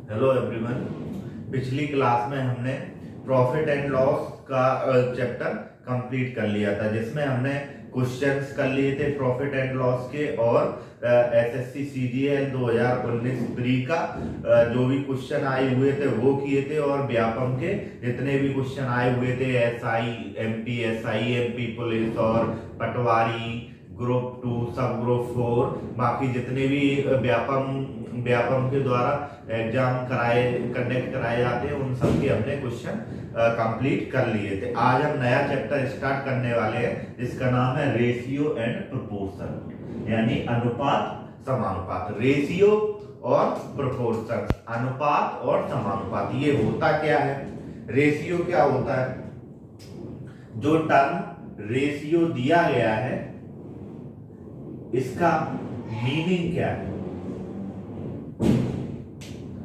Hello everyone. पिछली class में हमने प्रॉफिट एंड लॉस का चैप्टर कंप्लीट कर लिया था, जिसमें हमने क्वेश्चंस कर लिए थे प्रॉफिट एंड लॉस के और एसएससी सीजीएल 2019 प्री का जो भी क्वेश्चन आए हुए थे वो किए थे, और व्यापम के जितने भी क्वेश्चन आए हुए थे एसआई एमपी पुलिस और पटवारी ग्रुप 2 सब ग्रुप 4 बाकी जितने भी व्यापम के द्वारा एग्जाम कंडक्ट कराए जाते हैं उन सब के हमने क्वेश्चन कंप्लीट कर लिए थे। आज हम नया चैप्टर स्टार्ट करने वाले हैं जिसका नाम है रेशियो एंड प्रोपोर्शन, यानी अनुपात समानुपात। रेशियो और प्रोपोर्शन, अनुपात और समानुपात, ये होता क्या है? रेशियो क्या होता है? जो टर्म रेशियो दिया गया है इसका मीनिंग क्या है?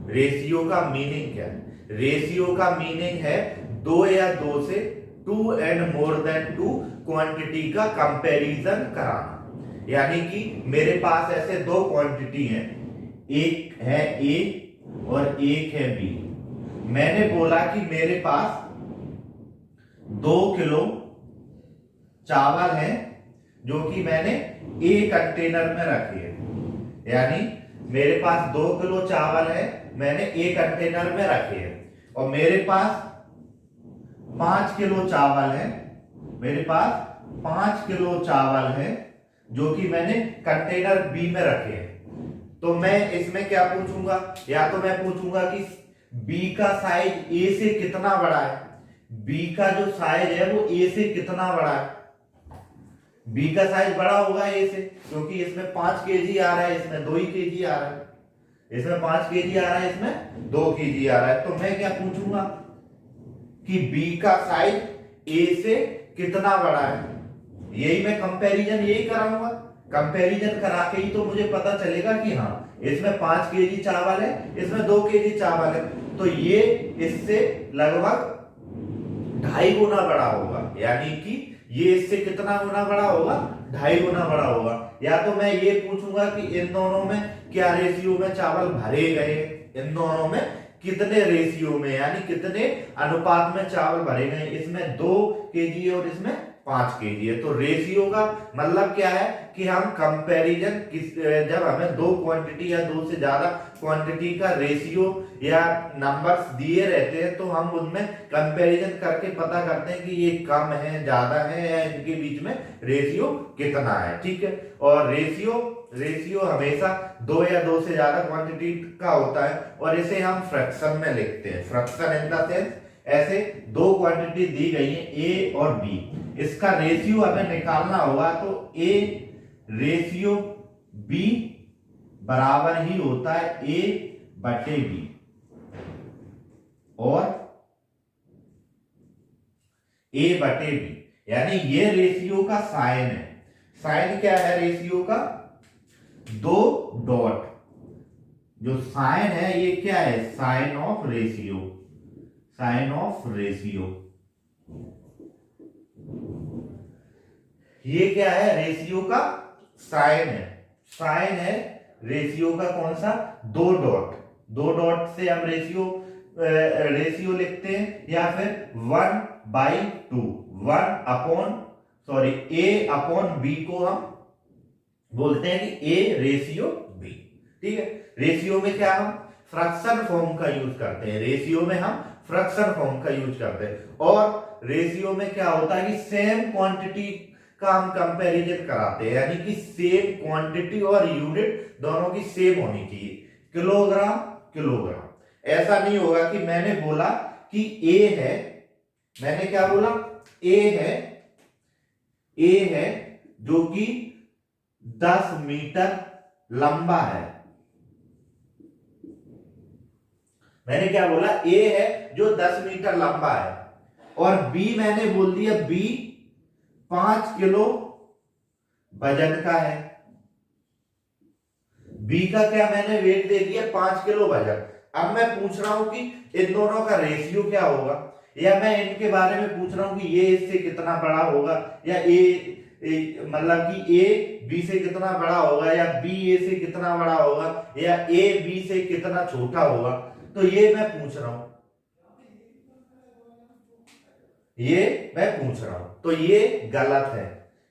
रेशियो का मीनिंग क्या है? रेशियो का मीनिंग है दो या दो से, two and more than two quantity का कंपैरिजन कराना। यानी कि मेरे पास ऐसे दो क्वांटिटी हैं, एक है ए और एक है बी। मैंने बोला कि मेरे पास 2 किलो चावल है जो कि मैंने ए कंटेनर में रखे हैं, यानी मेरे पास 2 किलो चावल है मैंने ए कंटेनर में रखे हैं, और मेरे पास 5 किलो चावल है, मेरे पास 5 किलो चावल है जो कि मैंने कंटेनर बी में रखे हैं। तो मैं इसमें क्या पूछूंगा? या तो मैं पूछूंगा कि बी का साइज ए से कितना बड़ा है। बी का जो साइज है वो ए से कितना बड़ा है? बी का साइज बड़ा होगा ए से, क्योंकि इसमें 5 केजी आ रहा है, इसमें 2 ही केजी आ रहा है। इसमें 5 केजी आ रहा है, इसमें 2 केजी आ रहा है। तो मैं क्या पूछूंगा कि बी का साइज ए से कितना बड़ा है। यही मैं कंपैरिजन यही कराऊंगा। कंपैरिजन करा के ही तो मुझे पता चलेगा कि हाँ इसमें 5 केजी चावल है, इसमें 2 केजी चावल है, तो ये इससे लगभग 2.5 गुना बड़ा होगा। यानी कि ये इससे कितना गुना बड़ा होगा? 2.5 गुना बड़ा होगा। या तो मैं ये पूछूंगा कि इन दोनों में क्या रेशियो में चावल भरे गए, इन दोनों में कितने रेशियो में यानी कितने अनुपात में चावल भरे गए। इसमें 2 केजी और इसमें 5 केजी है। तो रेशियो का मतलब क्या है कि हम कंपैरिजन जब हमें 2 क्वांटिटी या 2 से ज्यादा क्वांटिटी का रेशियो या नंबर्स दिए रहते हैं तो हम उनमें कंपैरिजन करके पता करते हैं कि ये कम है, ज्यादा है, या इनके बीच में रेशियो कितना है। ठीक है। और रेशियो हमेशा 2 या 2 से ज्यादा क्वांटिटी का होता है, और इसे हम फ्रैक्शन में लिखते हैं। फ्रैक्शन इन द सेंस ऐसे 2 क्वांटिटी दी गई है ए और बी, इसका रेशियो हमें निकालना होगा। तो ए रेशियो बी बराबर ही होता है ए बटे बी, और ए बटे बी, यानी ये रेशियो का साइन है। साइन क्या है रेशियो का? 2 डॉट। जो साइन है ये क्या है? Sign of ratio. Sign of ratio ये क्या है? रेशियो का साइन है। साइन है रेशियो का कौन सा? 2 डॉट। 2 डॉट से हम रेशियो लिखते हैं, या फिर 1/2, ए अपॉन बी को हम बोलते हैं कि ए रेशियो बी। ठीक है। रेशियो में क्या हम फ्रैक्शन फॉर्म का यूज करते हैं, रेशियो में हम फ्रैक्शन फॉर्म का यूज करते हैं। और रेशियो में क्या होता है कि सेम क्वांटिटी का हम कंपैरिजन कराते हैं, यानी कि सेम क्वांटिटी और यूनिट दोनों की सेम होनी चाहिए। Kilogram kilogram. ऐसा नहीं होगा कि मैंने बोला कि ए है, मैंने क्या बोला? ए है जो कि 10 मीटर लंबा है। मैंने क्या बोला? ए है जो 10 मीटर लंबा है, और बी मैंने बोल दिया बी 5 किलो वजन का है। बी का क्या मैंने वेट दे दिया? 5 किलो वजन। अब मैं पूछ रहा हूं कि इन दोनों का रेशियो क्या होगा, या मैं इनके बारे में पूछ रहा हूं कि ये इससे कितना बड़ा होगा, या मतलब कि ए बी से कितना बड़ा होगा, या बी ए से कितना बड़ा होगा, या ए बी से कितना छोटा होगा। तो ये मैं पूछ रहा हूं, तो ये गलत है,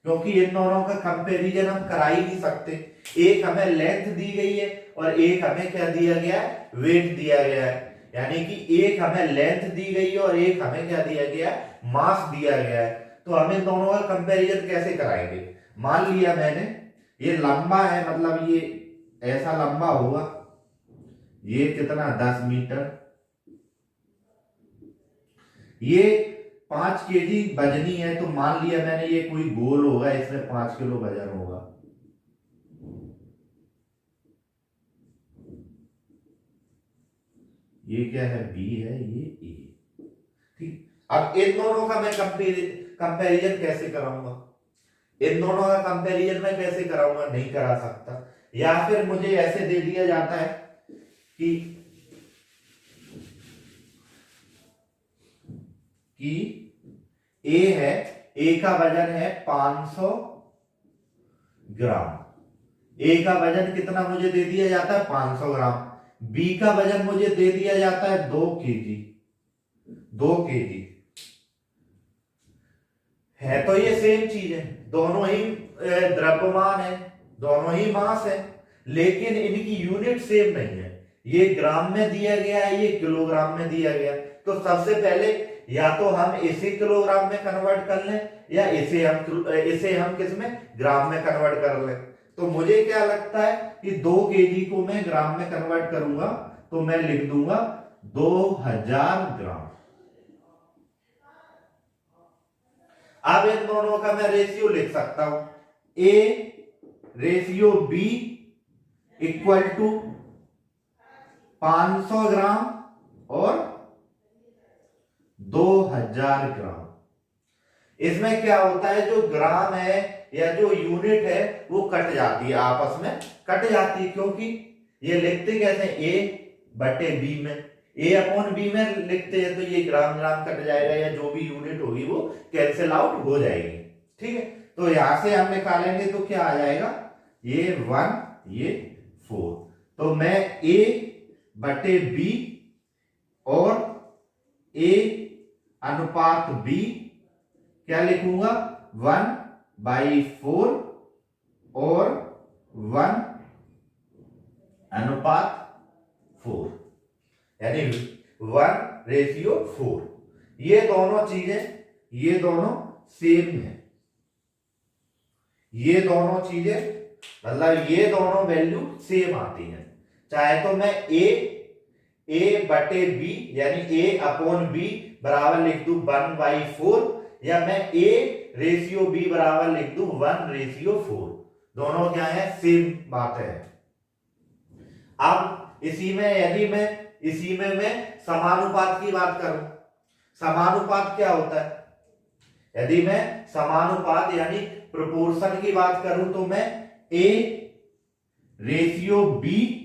क्योंकि इन दोनों का कंपैरिजन हम करा ही नहीं सकते। एक हमें लेंथ दी गई है और एक हमें क्या दिया गया है, वेट दिया गया है। यानी कि एक हमें लेंथ दी गई है और एक हमें क्या दिया गया है, मास दिया गया है। तो हम इन दोनों का कंपैरिजन कैसे कराएंगे? मान लिया मैंने ये लंबा है, मतलब ये ऐसा लंबा होगा, ये कितना 10 मीटर, ये 5 kg वजनी है। तो मान लिया मैंने ये कोई गोल होगा, इसमें 5 किलो वजन होगा। ये क्या है, बी है, ये ए। ठीक, अब इन दोनों का मैं कंपैरिजन कैसे कराऊंगा? इन दोनों का कंपैरिजन मैं कैसे कराऊंगा? नहीं करा सकता। या फिर मुझे ऐसे दे दिया जाता है कि ए है, ए का वजन है 500 ग्राम। ए का वजन कितना मुझे दे दिया जाता है, 500 ग्राम। बी का वजन मुझे दे दिया जाता है 2 kg। 2 kg है, तो ये सेम चीज है, दोनों ही द्रव्यमान है, दोनों ही मास है, लेकिन इनकी यूनिट सेम नहीं है। ये ग्राम में दिया गया है, ये किलोग्राम में दिया गया। तो सबसे पहले या तो हम इसे किलोग्राम में कन्वर्ट कर लें, या इसे हम किस में, ग्राम में कन्वर्ट कर लें। तो मुझे क्या लगता है कि 2 kg को मैं ग्राम में कन्वर्ट करूंगा, तो मैं लिख दूंगा 2000 ग्राम। अब इन दोनों का मैं रेशियो लिख सकता हूं, A ratio B equal to 500 gram और 2000 ग्राम। इसमें क्या होता है, जो ग्राम है या जो यूनिट है वो कट जाती है, आपस में कट जाती है। क्योंकि ये लिखते कैसे, ए बटे बी में, ए अपॉन बी में लिखते हैं, तो ये ग्राम ग्राम कट जाएगा, या जो भी यूनिट होगी वो कैंसिल आउट हो जाएगी। ठीक है, तो यहां से हम निकालेंगे तो क्या आ जाएगा, ये 1 ये 4। तो मैं ए बटे बी और ए अनुपात बी क्या लिखूंगा, 1/4 और 1/4, यानी 1/4। ये दोनों चीजें, ये दोनों सेम है, ये दोनों चीजें मतलब ये दोनों वैल्यू सेम आती हैं। चाहे तो मैं ए बटे बी यानी ए अपॉन बी बराबर लिख दूं 1/4, या मैं ए रेशियो बी बराबर लिख दूं 1/4। दोनों क्या है, सेम बात है। अब इसी में यदि मैं मैं समानुपात की बात करूं, समानुपात क्या होता है, यदि मैं समानुपात यानी प्रोपोर्शन की बात करूं, तो मैं ए रेशियो बी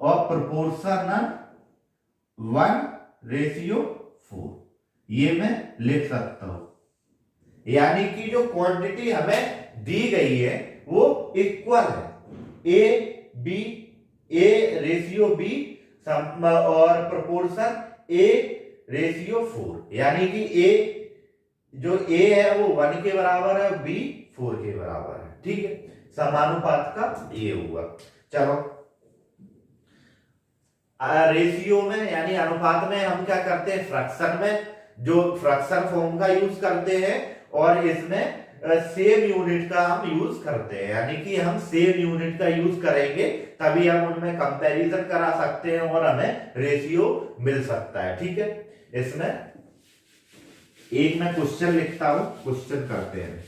और प्रोपोर्शनल 1/4 ये मैं लिख सकता हूं। यानी कि जो क्वांटिटी हमें दी गई है वो इक्वल है, ए रेशियो बी और प्रोपोर्शन ए रेशियो 4। यानी कि ए जो ए है वो 1 के बराबर है, बी 4 के बराबर है। ठीक है, समानुपात का ये हुआ। चलो, रेशियो में यानी अनुपात में हम क्या करते हैं, फ्रैक्शन में जो फ्रैक्शन फॉर्म का यूज करते हैं, और इसमें सेम यूनिट का हम यूज करते हैं। यानी कि हम सेम यूनिट का यूज करेंगे तभी हम उनमें कंपैरिजन करा सकते हैं और हमें रेशियो मिल सकता है। ठीक है, इसमें एक मैं क्वेश्चन लिखता हूं, क्वेश्चन करते हैं।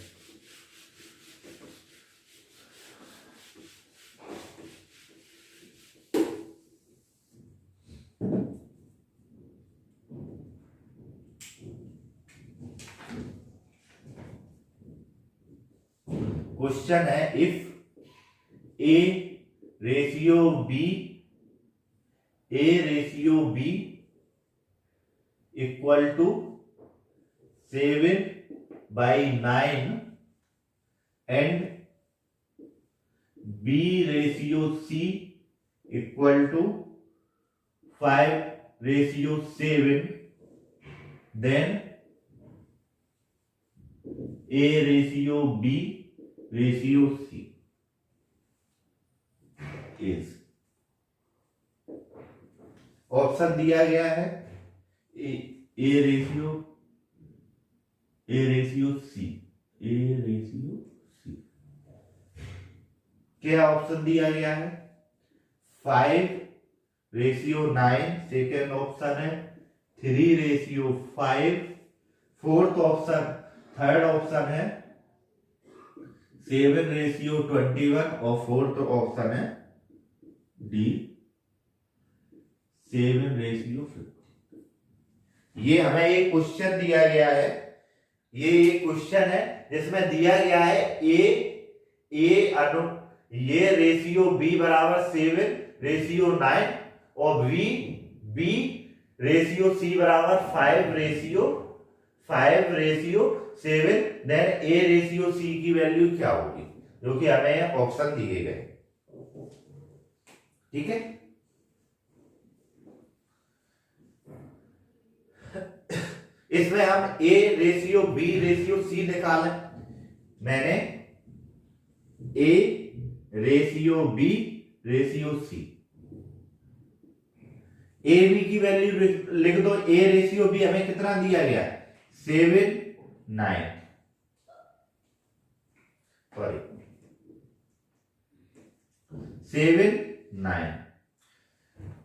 क्वेश्चन है, if A ratio B equal to 7/9 and B ratio C equal to 5:7, then A:B:C is option दिया गया है A:C, क्या ऑप्शन दिया गया है 5:9, सेकेंड ऑप्शन है 3:5, फोर्थ ऑप्शन, थर्ड ऑप्शन है 7:21 और फोर्थ ऑप्शन है डी 7:50। ये हमें एक क्वेश्चन दिया गया है, ये एक क्वेश्चन है जिसमें दिया गया है ये रेशियो बी बराबर 7:9 और बी रेशियो सी बराबर 5:7, देन A:C की वैल्यू क्या होगी, जो कि हमें ऑप्शन दिए गए। ठीक है, इसमें हम A:B:C निकालें। मैंने A:B:C AB की वैल्यू लिख दो। A:B हमें कितना दिया गया है 7:9, सॉरी 7:9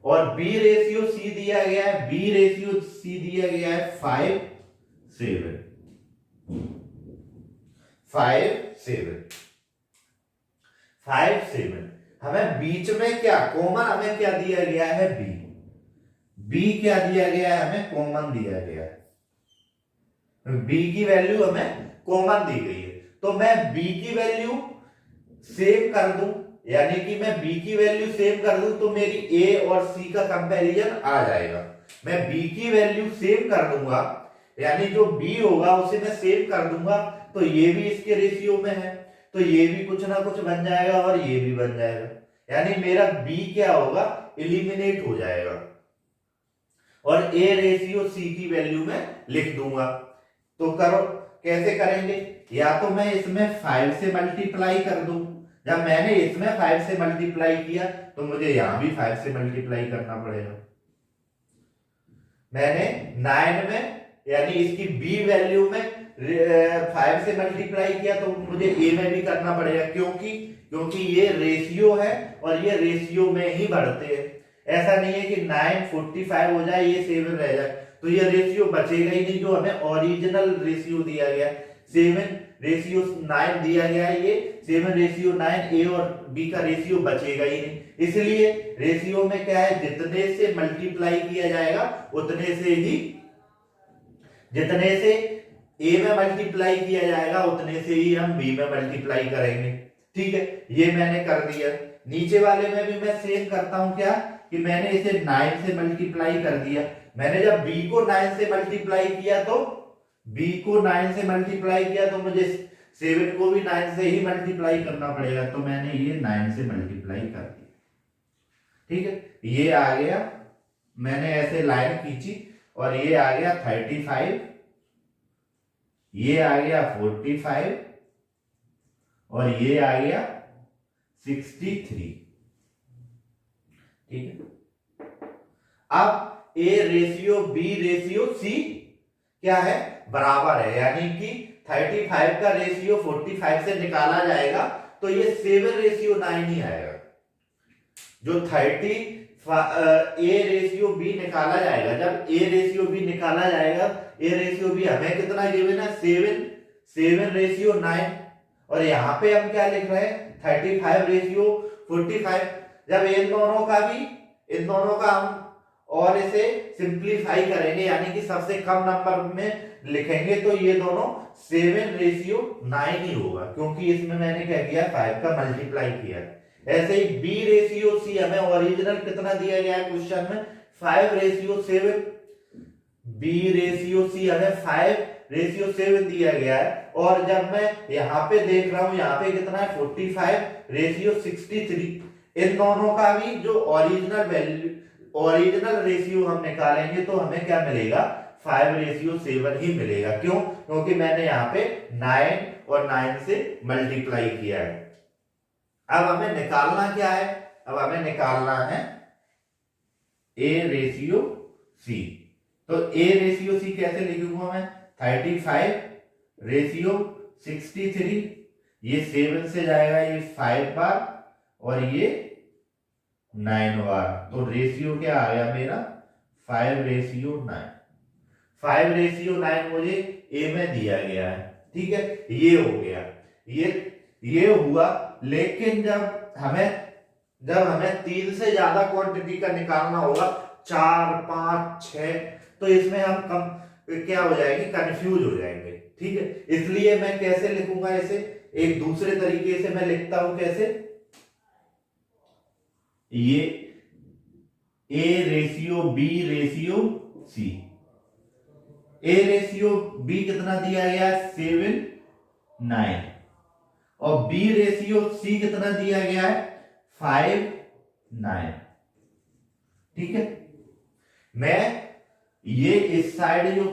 और B:C दिया गया है, B:C दिया गया है 5:7। हमें बीच में क्या कॉमन, हमें क्या दिया गया है B क्या दिया गया है, हमें कॉमन दिया गया है। B की वैल्यू हमें कॉमन दी गई है, तो मैं B की वैल्यू सेव कर दूं, यानी कि मैं B की वैल्यू सेव कर दूं तो मेरी A और C का कंपैरिजन आ जाएगा। मैं B की वैल्यू सेव कर दूंगा, यानी जो B होगा उसे मैं सेव कर दूंगा, तो ये भी इसके रेशियो में है, तो ये भी कुछ ना कुछ बन जाएगा और ये भी बन जाएगा, यानी मेरा B क्या होगा, एलिमिनेट हो जाएगा और A:C की वैल्यू में लिख दूंगा। तो करो, कैसे करेंगे, या तो मैं इसमें 5 से मल्टीप्लाई कर दूं। जब मैंने इसमें 5 से मल्टीप्लाई किया तो मुझे यहां भी 5 से मल्टीप्लाई करना पड़ेगा। मैंने 9 में, यानी इसकी B वैल्यू में 5 से मल्टीप्लाई किया तो मुझे A में भी करना पड़ेगा, क्योंकि ये रेशियो है और ये रेशियो में ही बढ़ते हैं। ऐसा नहीं है कि 9 45 हो जाए, ये 7 रह जाए, तो ये रेशियो बचेगा ही नहीं, जो हमें ओरिजिनल रेशियो दिया गया 7:9 दिया गया है, ये 7:9 A और B का रेशियो बचेगा ही नहीं। इसलिए रेशियो में क्या है, जितने से मल्टीप्लाई किया जाएगा उतने से ही, जितने से A में मल्टीप्लाई किया जाएगा उतने से ही हम B में मल्टीप्लाई करेंगे। ठीक है, ये मैंने कर दिया। नीचे वाले में भी मैं सेम करता हूं, क्या कि मैंने इसे 9 से मल्टीप्लाई कर दिया। मैंने जब B को 9 से मल्टीप्लाई किया तो मुझे 7 को भी 9 से ही मल्टीप्लाई करना पड़ेगा, तो मैंने ये 9 से मल्टीप्लाई कर दिया। ठीक है, ये आ गया, मैंने ऐसे लाइन खींची और ये आ गया 35, ये आ गया 45 और ये आ गया 63। ठीक है, अब A:B:C क्या है, बराबर है, यानी कि 35 का रेशियो 45 से निकाला जाएगा तो ये 7:9 ही आएगा। जो A:B निकाला जाएगा, जब A:B निकाला जाएगा, A:B हमें कितना गिवन है 7:9 और यहाँ पे हम क्या लिख रहे हैं 35:45। जब इन दोनों का हम और इसे सिंप्लीफाई करेंगे, यानी कि सबसे कम नंबर में लिखेंगे, तो ये दोनों 7:9 ही होगा, क्योंकि इसमें मैंने क्या किया 5 का मल्टीप्लाई किया। ऐसे ही B:C हमें ओरिजिनल कितना दिया गया है क्वेश्चन में 5:7। B:C हमें 5:7 दिया गया है, और जब मैं यहाँ पे देख रहा हूं, यहाँ पे कितना है 45:63। इन दोनों का भी जो ओरिजिनल वैल्यू ओरिजिनल रेशियो हम निकालेंगे तो हमें क्या मिलेगा, 5:7 ही मिलेगा। क्यों? क्योंकि मैंने यहाँ पे 9 और 9 से मल्टीप्लाई किया है। अब हमें निकालना क्या है, अब हमें निकालना है A/C। तो A/C कैसे लिखूंगा मैं, 35:63, ये 7 से जाएगा, ये 5 बार और ये 9 बार, तो रेशियो क्या आ गया मेरा 5:9। 5:9 मुझे ए में दिया गया है, ठीक है, ये हो गया, ये हुआ। लेकिन जब हमें 3 से ज्यादा क्वांटिटी का निकालना होगा, 4, 5, 6, तो इसमें हम क्या हो जाएंगे, कंफ्यूज हो जाएंगे, ठीक है। इसलिए मैं कैसे लिखूंगा इसे, एक दूसरे तरीके से मैं लिखता हूं, कैसे, ये A/B/C। A/B कितना दिया गया, 7, 9, और B/C कितना दिया गया है, 5, 9, ठीक है। मैं ये इस साइड जो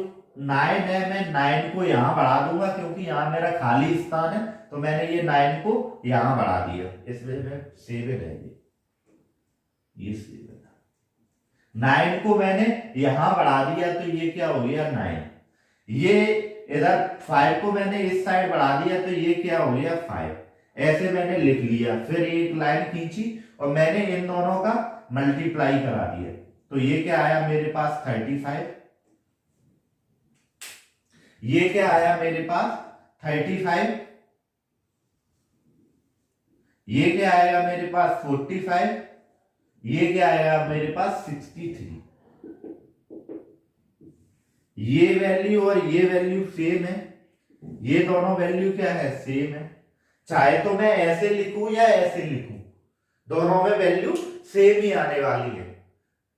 9 है, मैं 9 को यहां बढ़ा दूंगा क्योंकि यहां मेरा खाली स्थान है, तो मैंने ये 9 को यहां बढ़ा दिया, इसलिए मैं 7 है, ये 7, 9 को मैंने यहां बढ़ा दिया, तो ये क्या हो गया 9। ये इधर 5 को मैंने इस साइड बढ़ा दिया, तो ये क्या हो गया 5। ऐसे मैंने लिख लिया, फिर एक लाइन खींची और मैंने इन दोनों का मल्टीप्लाई करा दिया, तो ये क्या आया मेरे पास 35। ये क्या आया मेरे पास 35। ये क्या आएगा मेरे पास 45। ये क्या आएगा मेरे पास 63। ये वैल्यू और ये वैल्यू सेम है, ये दोनों वैल्यू क्या है, सेम है। चाहे तो मैं ऐसे लिखूं या ऐसे लिखूं, दोनों में वैल्यू सेम ही आने वाली है।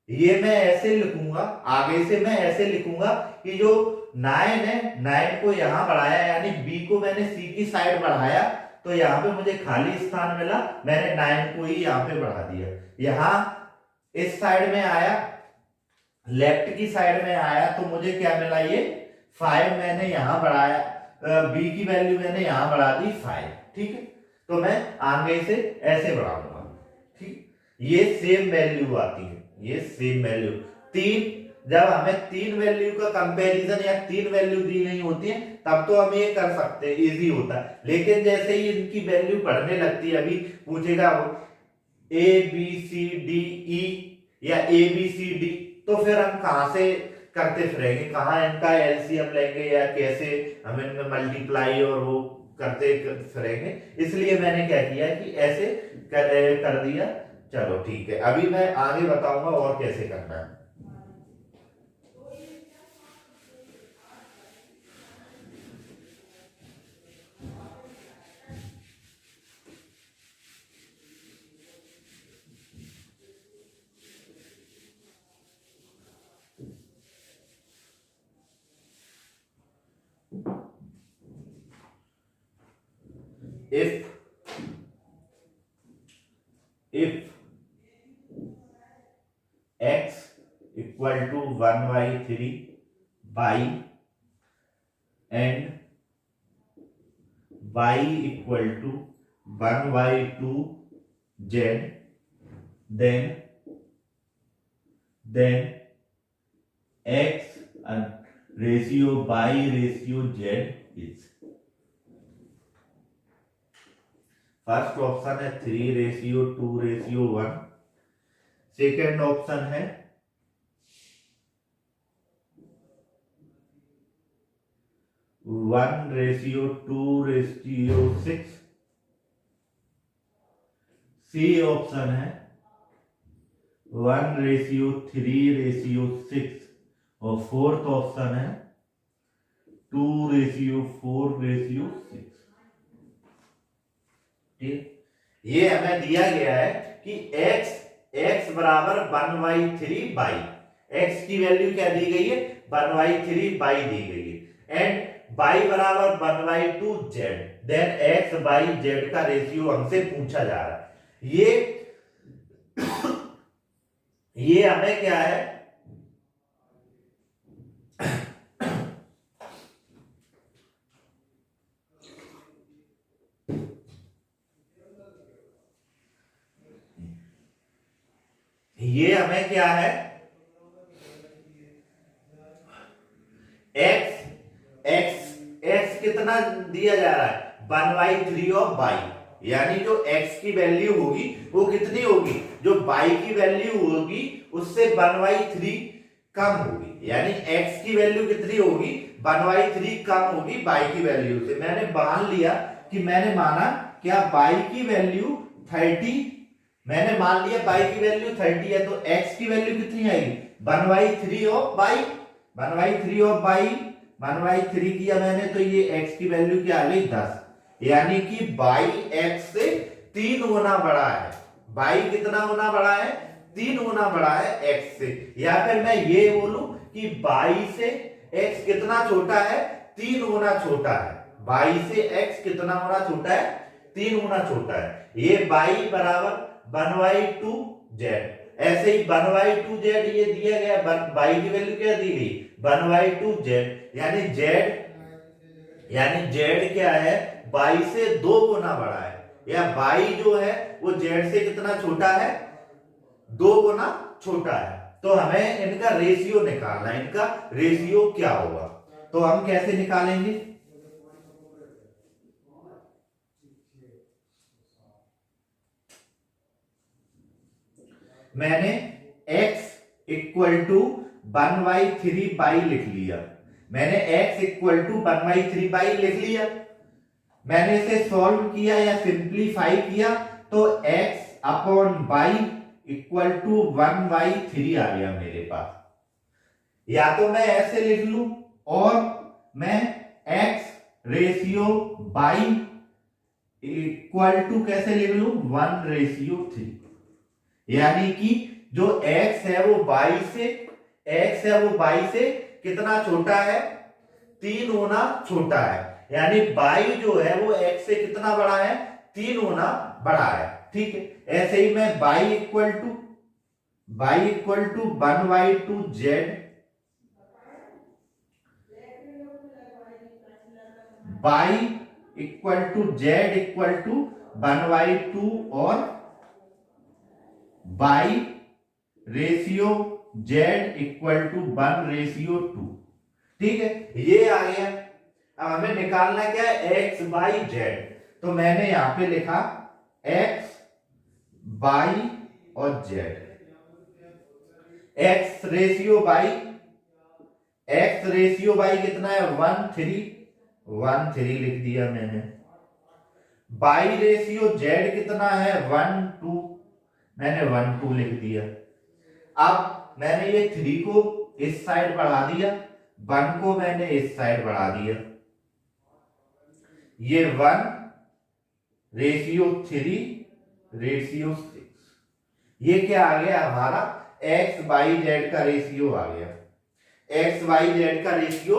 ये मैं ऐसे लिखूंगा, आगे से मैं ऐसे लिखूंगा कि जो 9 है, 9 को यहां बढ़ाया, यानी B को मैंने C की साइड बढ़ाया, तो यहाँ पे मुझे खाली स्थान मिला, मैंने 9 को ही यहाँ पे बढ़ा दिया। यहां इस साइड में आया, लेफ्ट की साइड में आया, तो मुझे क्या मिला, ये 5 मैंने यहां बढ़ाया, B की वैल्यू मैंने यहां बढ़ा दी 5, ठीक है। तो मैं आगे से ऐसे बढ़ाऊंगा, ठीक। ये सेम वैल्यू आती है, ये सेम वैल्यू। 3, जब हमें 3 वैल्यू का कंपैरिजन या 3 वैल्यू दी नहीं होती है, तब तो हम ये कर सकते हैं, इजी होता है। लेकिन जैसे ही इनकी वैल्यू बढ़ने लगती है, अभी पूछेगा ABCDE या ABCD, तो फिर हम कहां से करते फिरेंगे, कहां इनका एलसीएम लेंगे या कैसे हम इनमें मल्टीप्लाई और वो करते फिरेंगे। इसलिए मैंने क्या किया कि ऐसे कर दिया। चलो ठीक है, अभी मैं आगे बताऊंगा और कैसे करना है। if x equal to 1/3 by and y equal to 1/2 z, then x ratio by ratio z is, first option है 3:2:1, सेकेंड ऑप्शन है 1:2:6, सी ऑप्शन है 1:3:6, और फोर्थ ऑप्शन है 2:4:6। ये हमें दिया गया है कि x बराबर 1/3 बाई, x की वैल्यू क्या दी गई है, 1/3 बाई दी गई है, एंड y बराबर 1/2 z, then x by z का रेशियो हमसे पूछा जा रहा है। ये हमें क्या है, ये हमें क्या है, एक्स एक्स एक्स कितना दिया जा रहा है, 1/3 ऑफ बाई, यानी जो x की वैल्यू होगी वो कितनी होगी, जो y की वैल्यू होगी उससे 1/3 कम होगी, यानी x की वैल्यू कितनी होगी, 1/3 कम होगी y की वैल्यू से। मैंने मान लिया कि मैंने माना क्या y की वैल्यू 30, मैंने मान लिया y की वैल्यू 30 है, तो x की वैल्यू कितनी आएगी, 1/3 ऑफ y, 1/3 ऑफ y, 1/3 किया मैंने तो ये x की वैल्यू क्या आ गई 10, यानी कि y x से 3 गुना बड़ा है, y कितना गुना बड़ा है, 3 गुना बड़ा है x से। या फिर मैं ये बोलूं कि y से x कितना छोटा है, 3 गुना छोटा है, y से x कितना गुना छोटा है, 3 गुना छोटा है। ये y बराबर 1/2z, ऐसे ही 1/2z ये दिया गया, y की वैल्यू क्या दी गई, 1/2z, यानी z क्या है, y से 2 गुना बड़ा है, या y जो है वो z से कितना छोटा है, 2 गुना छोटा है। तो हमें इनका रेशियो निकालना है, इनका रेशियो क्या होगा, तो हम कैसे निकालेंगे, मैंने x इक्वल टू 1/3 बाई लिख लिया, मैंने x इक्वल टू 1/3 बाई लिख लिया, मैंने इसे सॉल्व किया या सिंप्लीफाई किया तो x upon y equal to 1/3 आ गया मेरे पास। या तो मैं ऐसे लिख लूं और मैं x ratio y equal to कैसे लिख लूं, 1/3, यानी कि जो x है वो y से कितना छोटा है, 3 गुना छोटा है, यानी y जो है वो x से कितना बड़ा है, 3 गुना बड़ा है। ठीक है, ऐसे ही मैं y equal to 1/2z, y equal to z equal to 1/2 और y ratio z equal to 1/2। ठीक है, ये आ गया। अब हमें निकालना क्या है, x बाई z, तो मैंने यहां पे लिखा x बाई और z, x रेशियो बाई कितना है, 1/3 लिख दिया मैंने, बाई रेशियो z कितना है, 1/2, मैंने 1/2 लिख दिया। अब मैंने ये 3 को इस साइड बढ़ा दिया, 1 को मैंने इस साइड बढ़ा दिया, ये 1/3 ये क्या आ गया हमारा, x बाई जेड का रेशियो आ गया, x बाई जेड का रेशियो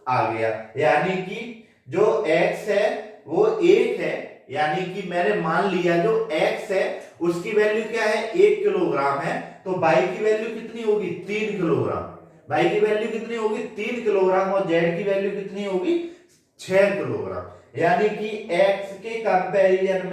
आ गया, यानी कि जो x है वो 1 है, यानी कि मैंने मान लिया जो x है उसकी वैल्यू क्या है, 1 किलोग्राम है, तो y की वैल्यू कितनी होगी, 3 किलोग्राम, y की वैल्यू कितनी होगी, 3 किलोग्राम, और z की वैल्यू कितनी होगी, 6 किलोग्राम, यानी कि x के कंपैरिजन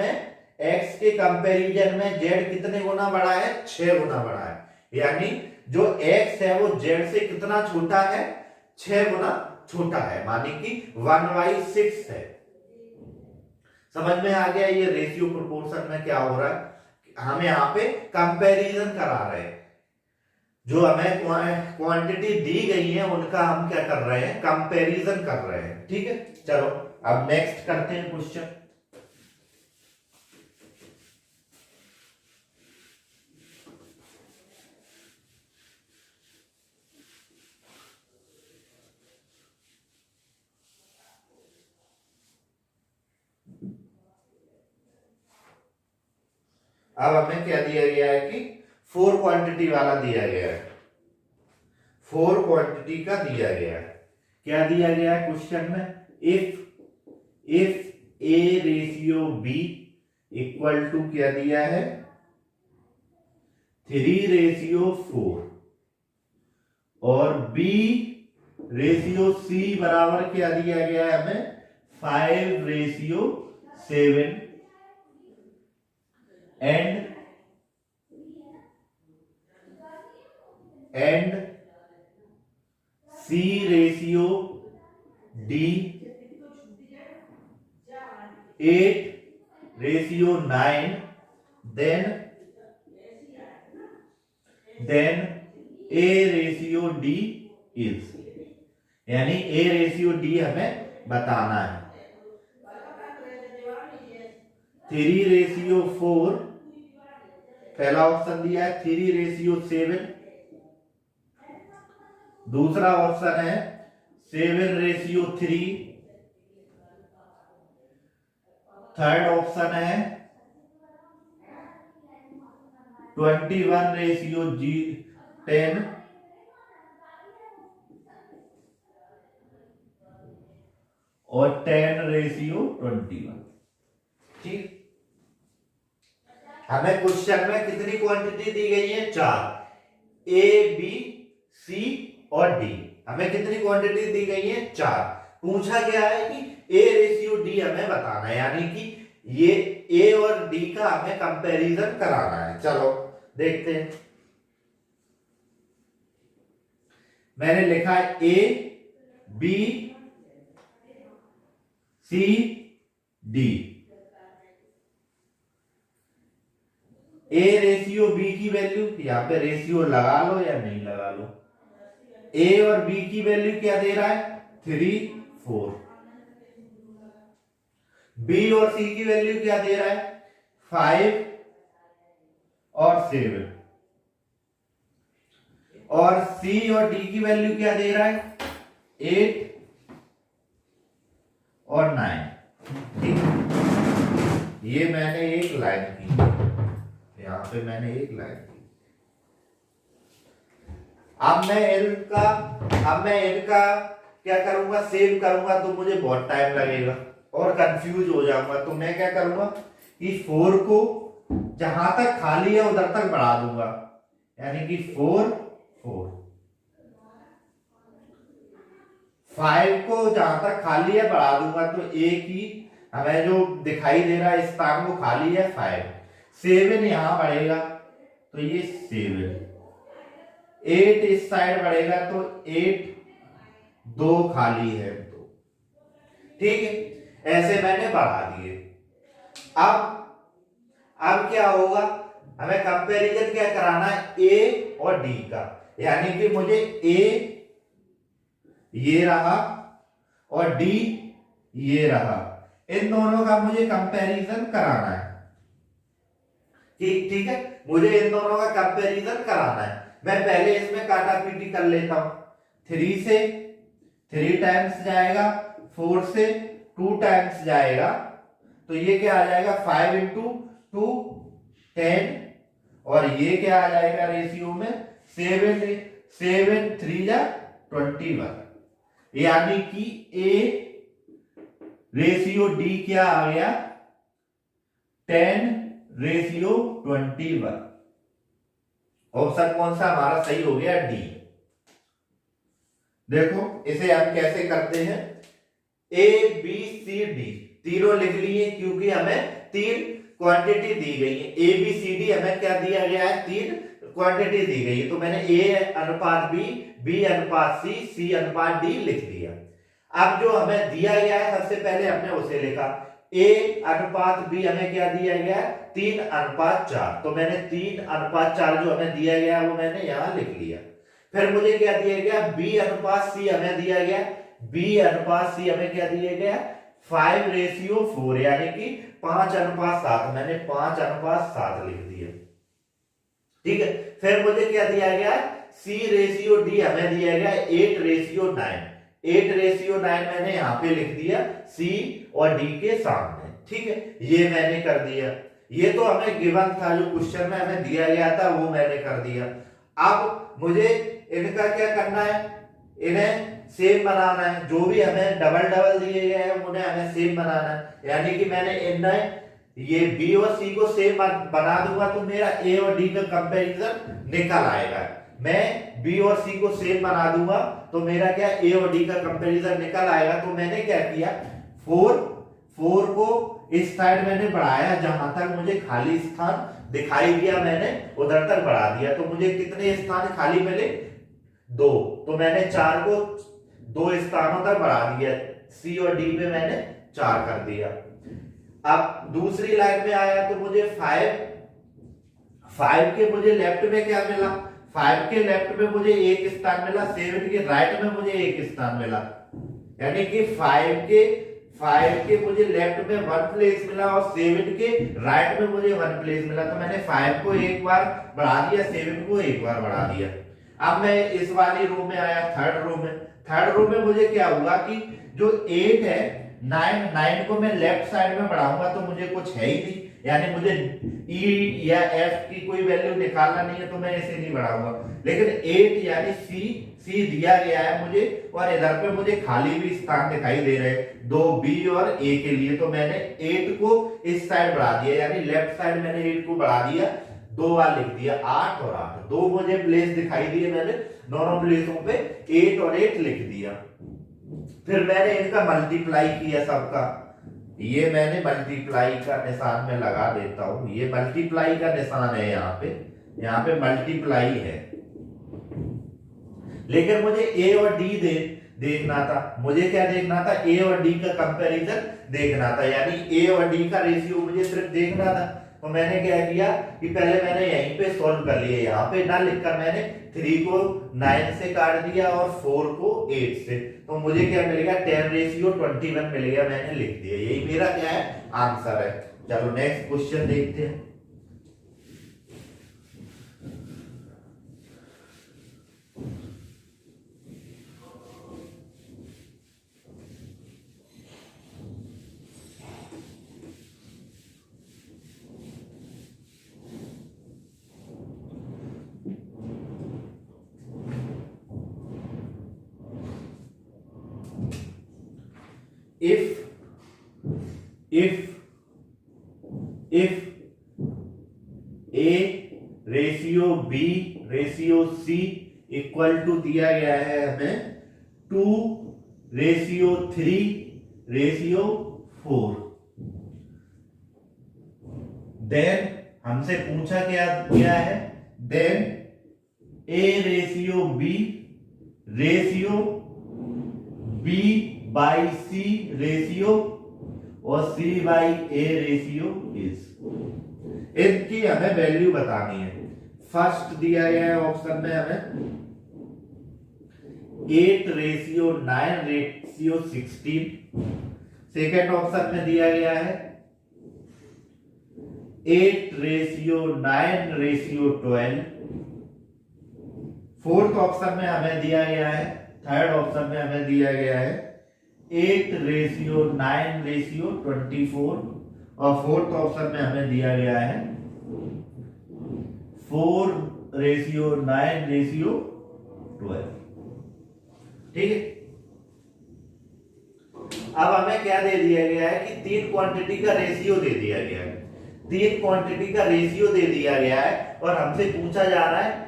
में z कितने गुना बड़ा है, 6 गुना बड़ा है, यानी जो x है वो z से कितना छोटा है, 6 गुना छोटा है, माने कि 1/6 है। समझ में आ गया ये रेशियो प्रोपोर्शन में क्या हो रहा है, हम यहाँ पे कंपैरिजन करा रहे हैं, जो हमें क्वांटिटी दी गई है उनका हम क्या कर रहे हैं, कंपैरिजन कर रहे हैं। ठीक है, चलो अब नेक्स्ट करते हैं क्वेश्चन। अब हमें क्या दिया गया है कि 4 क्वांटिटी वाला दिया गया है, 4 क्वांटिटी का दिया गया है। क्या दिया गया है क्वेश्चन में, if a ratio b equal to क्या दिया है, 3:4 और B रेशियो C बराबर क्या दिया गया है हमें 5:7 and C ratio D 8:9 then A ratio D is, यानी A रेशियो D हमें बताना है। 3:4 पहला ऑप्शन दिया है, 3:7 दूसरा ऑप्शन है 7:3, थर्ड ऑप्शन है 21:10 और 10:21। ठीक, हमें क्वेश्चन में कितनी क्वांटिटी दी गई है 4, A B C और D। हमें कितनी क्वांटिटी दी गई है 4। पूछा गया है कि A रेशियो D हमें बताना है, यानी कि ये A और D का हमें कंपैरिजन कराना है। चलो देखते हैं। मैंने लिखा है A B C D। A ratio B की वैल्यू, यहां पे रेशियो लगा लो या नहीं लगा लो। A और B की वैल्यू क्या दे रहा है 3, 4। B और C की वैल्यू क्या दे रहा है 5 और 7 और C और D की वैल्यू क्या दे रहा है 8 और 9। ठीक, ये मैंने एक लाइन की, यहां पे मैंने एक लाइन की। अब मैं इनका क्या करूंगा, सेव करूंगा तो मुझे बहुत टाइम लगेगा और कंफ्यूज हो जाऊंगा। तो मैं क्या करूंगा कि 4 को जहां तक खाली है उधर तक बढ़ा दूंगा, यानी कि 4 4। 5 को जहां तक खाली है बढ़ा दूंगा तो एक ही हमें जो दिखाई दे रहा है स्थान वो खाली है 5। 7 यहां बढ़ेगा तो ये 7। 8 इस साइड बढ़ेगा तो 8, 2 खाली है 2। ठीक है, ऐसे मैंने बढ़ा दिए। अब क्या होगा, हमें कंपैरिजन क्या कराना है A और D का, यानी कि मुझे A ये रहा और D ये रहा, इन दोनों का मुझे कंपैरिजन कराना है। ठीक है, मुझे इन दोनों का कंपैरिजन कराना है। मैं पहले इसमें काटा पीटी कर लेता हूं। 3 से 3 टाइम्स जाएगा, 4 से 2 टाइम्स जाएगा, तो ये क्या आ जाएगा 5 × 2 10 और ये क्या आ जाएगा रेशियो में 7 3 जा 21, यानी कि A रेशियो D क्या आ गया 10:21। ऑप्शन कौन सा हमारा सही हो गया D। देखो इसे हम कैसे करते हैं, A B C D तीनों लिख लिए क्योंकि हमें 3 क्वांटिटी दी गई है। A B C D हमें क्या दिया गया है 3 क्वांटिटी दी गई है, तो मैंने A अनुपात B, B अनुपात C, C अनुपात D लिख दिया। अब जो हमें दिया गया है सबसे पहले हमने उसे लिखा, A अनुपात B हमें क्या दिया गया है 3:4, तो मैंने 3:4 जो हमें दिया गया वो मैंने यहां लिख लिया। फिर मुझे क्या दिया गया B अनुपात C हमें दिया गया, B अनुपात C हमें क्या दिया गया 5:4, यानी कि 5:7, मैंने 5:7 लिख दिया। ठीक है, फिर मुझे क्या दिया गया C रेशियो D हमें दिया गया 8:9, 8:9 मैंने यहां पे लिख दिया C और D के सामने। ठीक है, ये मैंने कर दिया। ये तो हमें गिवन था, जो क्वेश्चन में हमें दिया गया था वो मैंने कर दिया। अब मुझे इनका क्या करना है, इन्हें सेम बनाना है। जो भी हमें डबल दिए गए हैं उन्हें हमें सेम बनाना है, यानी कि मैंने इन्हें ये बी और सी को सेम बना दूंगा तो मेरा ए और डी का कंपैरिजन निकल आएगा। मैं बी और सी को सेम बना दूंगा तो मेरा क्या ए और डी का कंपैरिजन निकल आएगा। तो मैंने क्या किया, 4 को इस साइड मैंने बढ़ाया, जहां तक मुझे खाली स्थान दिखाई दिया मैंने उधर तक बढ़ा दिया। तो मुझे कितने स्थान खाली मिले, 2। तो मैंने 4 को 2 स्थानों तक बढ़ा दिया, सी और डी पे मैंने 4 कर दिया। अब दूसरी लाइन में आया तो मुझे 5 के मुझे लेफ्ट में क्या मिला, 5 के लेफ्ट में मुझे एक स्थान मिला, 7 के राइट में मुझे एक स्थान मिला। यानी कि 5 के मुझे लेफ्ट में 1 प्लेस मिला और 7 के राइट में मुझे 1 प्लेस मिला। तो मैंने 5 को एक बार बढ़ा दिया, 7 को एक बार बढ़ा दिया। अब मैं इस वाली रो में आया, थर्ड रो में मुझे क्या हुआ कि जो 8 है, 9 को मैं लेफ्ट साइड में बढ़ाऊंगा तो मुझे कुछ है ही नहीं, यानी मुझे ई या एफ की कोई वैल्यू निकालना नहीं है तो मैं इसे नहीं बढ़ाऊंगा। लेकिन 8 यानी सी दिया गया है मुझे और इधर पे मुझे खाली भी स्थान दिखाई दे रहे हैं 2 बी और ए के लिए। तो मैंने 8 को इस साइड बढ़ा दिया, यानी लेफ्ट साइड मैंने 8 को बढ़ा दिया, 2 बार लिख दिया, 8 और 8, 2 मुझे प्लेस दिखाई दिए, मैंने दोनों प्लेसों पे 8 और 8 लिख दिया। फिर मैंने इनका मल्टीप्लाई किया सबका, ये मैंने मल्टीप्लाई का निशान में लगा देता हूं, ये मल्टीप्लाई का निशान है, यहाँ पे मल्टीप्लाई है। लेकिन मुझे ए और डी देखना था, मुझे क्या देखना था, ए और डी का कंपैरिजन देखना था, यानी ए और डी का रेशियो मुझे सिर्फ देखना था। तो मैंने क्या किया कि पहले मैंने यहीं पे सॉल्व कर लिया, यहाँ पे ना लिखकर मैंने 3 को 9 से काट दिया और 4 को 8 से। तो मुझे क्या मिलेगा, 10:21 मिलेगा, मैंने लिख दिया। यही मेरा क्या है, आंसर है। चलो नेक्स्ट क्वेश्चन देखते हैं। if A ratio B ratio C equal to दिया गया है हमें 2:3:4, देन हमसे पूछा क्या गया है, then A ratio B ratio B/C ratio और C/A रेशियो इज, इनकी हमें वैल्यू बतानी है। फर्स्ट दिया गया है ऑप्शन में हमें 8:9:16, सेकेंड ऑप्शन में दिया गया है 8:9:12, फोर्थ ऑप्शन में हमें दिया गया है, थर्ड ऑप्शन में हमें दिया गया है 8:9:24 और फोर्थ ऑप्शन में हमें दिया गया है 4:9:12। ठीक है, अब हमें क्या दे दिया गया है कि 3 क्वांटिटी का रेशियो दे दिया गया है, 3 क्वांटिटी का रेशियो दे दिया गया है और हमसे पूछा जा रहा है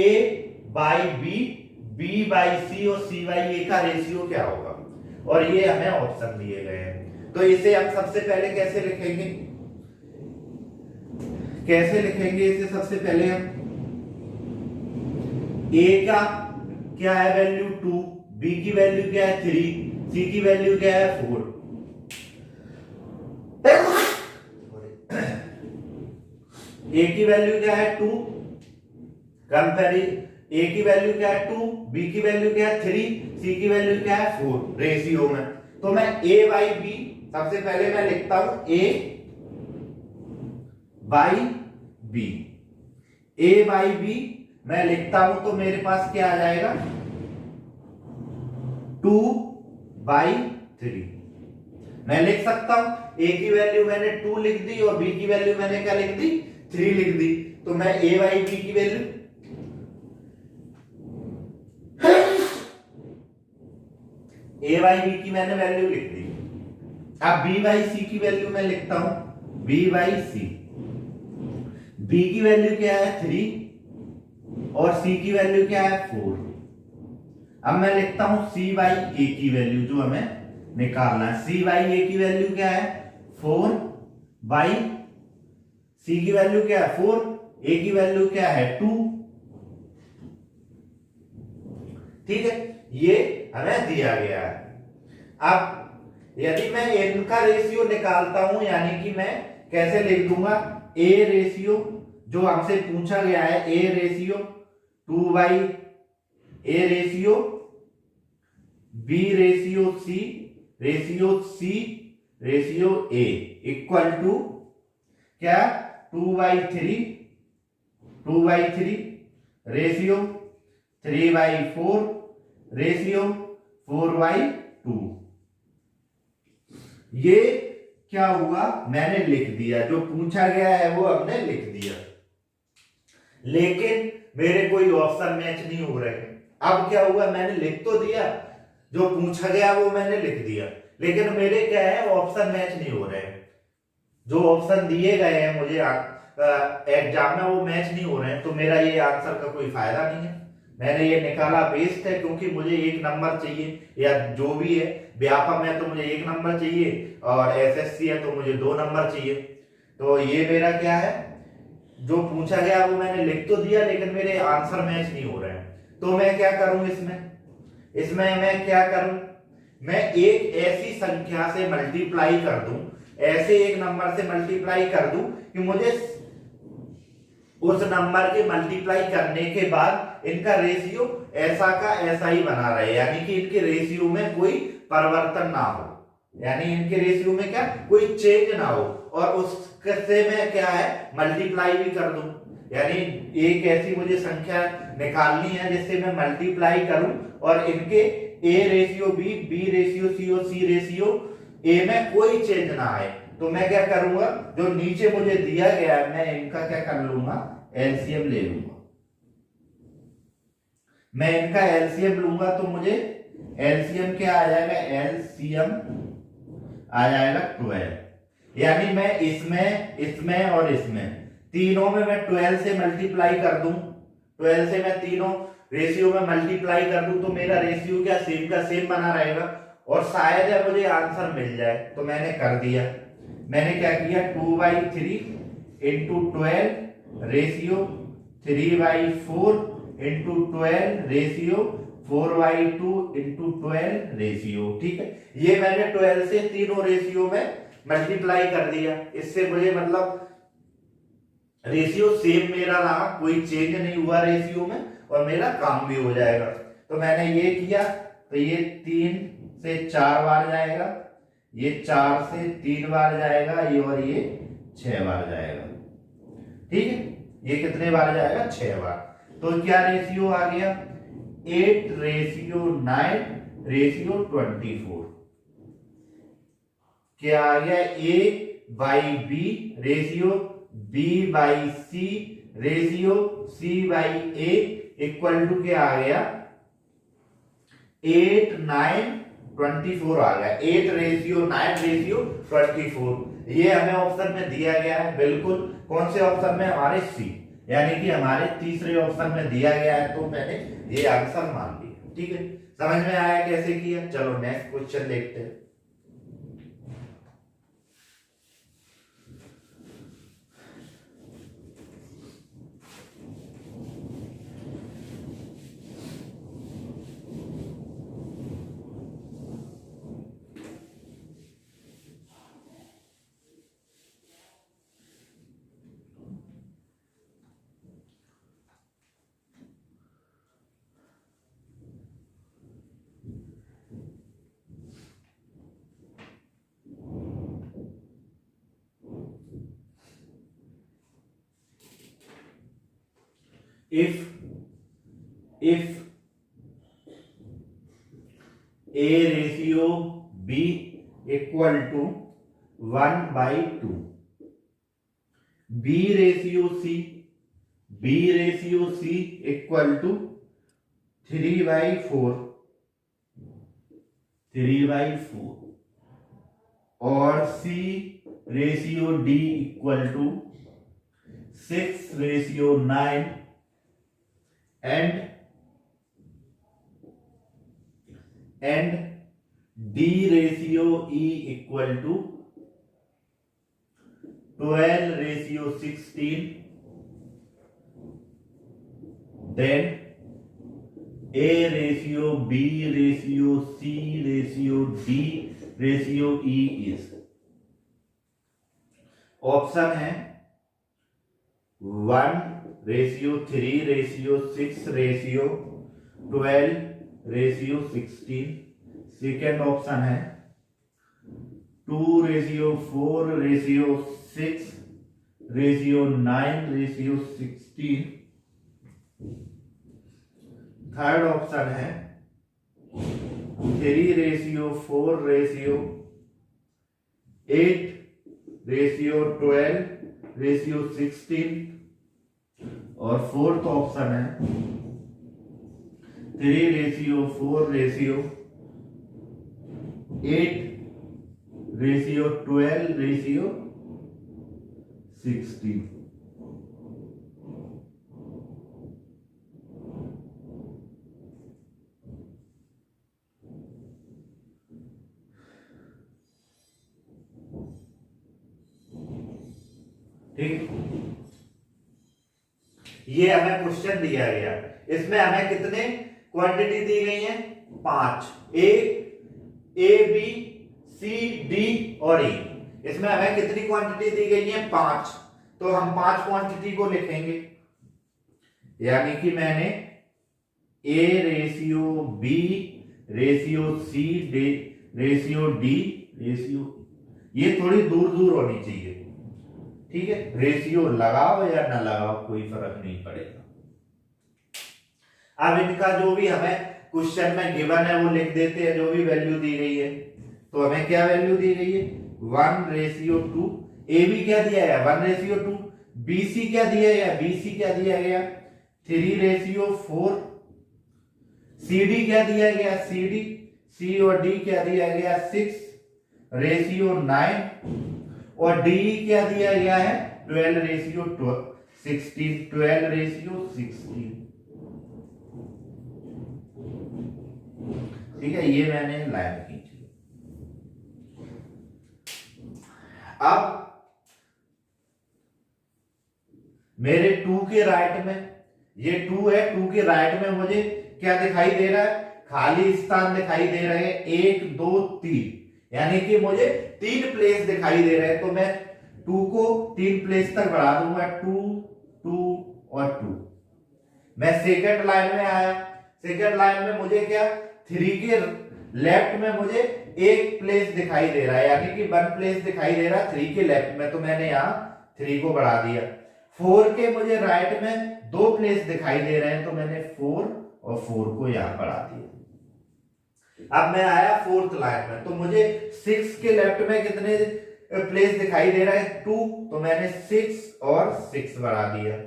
A/B, B/C और C/A का रेशियो क्या होगा, और ये हमें ऑप्शन दिए गए हैं। तो इसे हम सबसे पहले कैसे लिखेंगे, इसे सबसे पहले हम A का क्या है वैल्यू 2, B की वैल्यू क्या है 3, C की वैल्यू क्या है 4। A की वैल्यू क्या है 2, A की वैल्यू क्या है 2, B की वैल्यू क्या है 3, C की वैल्यू क्या है 4 रेशियो में। तो मैं A/B सबसे पहले मैं लिखता हूं A/B, A/B मैं लिखता हूं तो मेरे पास क्या आ जाएगा 2/3। मैं लिख सकता हूं A की वैल्यू मैंने 2 लिख दी और B की वैल्यू मैंने क्या लिख दी 3 लिख दी। तो मैं A/B की वैल्यू A/B की मैंने वैल्यू लिख दी। अब B/C की वैल्यू मैं लिखता हूं बी बाई सी। बी की वैल्यू क्या है 3 और सी की वैल्यू क्या है 4। अब मैं लिखता हूं सी बाई ए की वैल्यू जो हमें निकालना है। सी बाई ए की वैल्यू क्या है 4 बाई सी की वैल्यू क्या है 4, ए की वैल्यू क्या है 2। ठीक है, ये हमें दिया गया है। अब यदि मैं इनका रेशियो निकालता हूं, यानी कि मैं कैसे लिख दूंगा, ए रेशियो जो हमसे पूछा गया है, A ratio 2 by A ratio B ratio C ratio A equal to क्या 2 by 3 ratio 3 by 4 ratio 4 by 2। ये क्या हुआ, मैंने लिख दिया, जो पूछा गया है वो हमने लिख दिया, लेकिन मेरे कोई ऑप्शन मैच नहीं हो रहे। अब क्या हुआ, मैंने लिख तो दिया, जो पूछा गया वो मैंने लिख दिया, लेकिन मेरे क्या है ऑप्शन मैच नहीं हो रहे। जो ऑप्शन दिए गए हैं मुझे एग्जाम में वो मैच नहीं हो रहे हैं, तो मेरा ये आंसर का कोई फायदा नहीं है। मैंने ये निकाला वेस्ट है, क्योंकि मुझे 1 नंबर चाहिए, या जो भी है व्यापक है तो मुझे 1 नंबर चाहिए, और एसएससी है तो मुझे 2 नंबर चाहिए। तो ये मेरा क्या है, जो पूछा गया वो मैंने लिख तो दिया, लेकिन मेरे आंसर मैच नहीं हो रहे हैं। तो मैं क्या करूं, इसमें मैं क्या करूं, मैं एक ऐसी संख्या से मल्टीप्लाई कर दूं, ऐसे एक नंबर से मल्टीप्लाई कर दूं कि मुझे उस नंबर के मल्टीप्लाई करने के बाद इनका रेशियो ऐसा का ऐसा ही बना रहे, यानी कि इनके रेशियो में कोई परिवर्तन ना हो, यानी इनके रेशियो में क्या कोई चेंज ना हो, और उससे मैं क्या है मल्टीप्लाई भी कर दूं। यानी एक ऐसी मुझे संख्या निकालनी है जिससे मैं मल्टीप्लाई करूं और इनके A ratio B ratio C और सी रेशियो ए में कोई चेंज ना आए। तो मैं क्या करूंगा, जो नीचे मुझे दिया गया है मैं इनका क्या कर लूंगा, एलसीएम ले लूंगा। मैं इनका एलसीएम लूंगा तो मुझे एलसीएम क्या आ जाएगा, एलसीएम आ जाएगा 12। यानी मैं इसमें और इसमें तीनों में मैं 12 से मल्टीप्लाई कर दूं, 12 से मैं तीनों रेशियो में मल्टीप्लाई कर दूं, तो मेरा रेशियो क्या सेम का सेम बना रहेगा, और शायद है मुझे आंसर मिल जाए। तो मैंने कर दिया, मैंने क्या किया 2 by 3 into 12 ratio 3 by 4 into 12 ratio 4 by 2 into 12 ratio. ठीक है, ये मैंने 12 से तीनों रेशियो में मल्टीप्लाई कर दिया। इससे मुझे मतलब रेशियो सेम मेरा रहा, कोई चेंज नहीं हुआ रेशियो में, और मेरा काम भी हो जाएगा। तो मैंने ये किया, तो ये 3 से 4 बार जाएगा, ये 4 से 3 बार जाएगा, ये और ये 6 बार जाएगा। ठीक है, ये कितने बार जाएगा 6 बार। तो क्या रेशियो आ गया 8 रेशियो 9 रेशियो 24। क्या आ गया A by B ratio B by C ratio C by A equal to क्या आ गया 8 9 24 आ गया। 8 रेशियो 9 रेशियो 24, ये हमें ऑप्शन में दिया गया है। बिल्कुल, कौन से ऑप्शन में, हमारे सी, यानी कि हमारे तीसरे ऑप्शन में दिया गया है, तो मैंने ये आंसर मान लिया। ठीक है, समझ में आया कैसे किया। चलो नेक्स्ट क्वेश्चन देखते हैं। if A ratio B equal to 1 by 2, B ratio C equal to 3 by 4 और C ratio D equal to 6:9 and D ratio E equal to 12:16, then A ratio, B ratio, C ratio, D ratio E is, option है 1:3:6:12:16, second option है 2:4:6:9:16, third option है 3:4:8:12:16, और fourth option है 3:4:8:12:16। ठीक, ये हमें question दिया गया, इसमें हमें कितने क्वांटिटी दी गई है? 5, ए बी सी डी और ई। इसमें हमें कितनी क्वांटिटी दी गई है? 5। तो हम 5 क्वांटिटी को लिखेंगे, यानी कि मैंने A ratio B ratio C ratio D ratio, ये थोड़ी दूर दूर होनी चाहिए, ठीक है। रेशियो लगाओ या ना लगाओ कोई फर्क नहीं पड़ेगा। अब इनका जो भी हमें क्वेश्चन में गिवन है वो लिख देते हैं, जो भी वैल्यू दी गई है। तो हमें क्या वैल्यू दी गई है? 1:2। ए बी क्या दिया है? 1:2। बी सी क्या दिया गया? बी सी क्या दिया गया? 3:4। सी डी क्या दिया गया? सी डी सी और डी क्या दिया गया? 6:9, और डी क्या दिया गया है? 12:16। 12:16, ठीक है। ये मैंने लाइन खींची। अब मेरे 2 के राइट में, ये 2 है, 2 के राइट में मुझे क्या दिखाई दे रहा है? खाली स्थान दिखाई दे रहे हैं 1 2 3, यानी कि मुझे 3 प्लेस दिखाई दे रहे हैं। तो मैं 2 को 3 प्लेस तक बढ़ा दूंगा, 2 2 और 2। मैं सेकंड लाइन में आया, सेकंड लाइन में मुझे क्या? 3 के लेफ्ट में मुझे 1 प्लेस दिखाई दे रहा है, यानी कि 1 प्लेस दिखाई दे रहा है 3 के लेफ्ट में, तो मैंने यहां 3 को बढ़ा दिया। 4 के मुझे राइट में 2 प्लेस दिखाई दे रहे हैं, तो मैंने 4 और 4 को यहां बढ़ा दिया। अब मैं आया 4th लाइन में, तो मुझे 6 के लेफ्ट में कितने प्लेस दिखाई दे रहा है? 2, तो मैंने 6 और 6 बढ़ा दिया।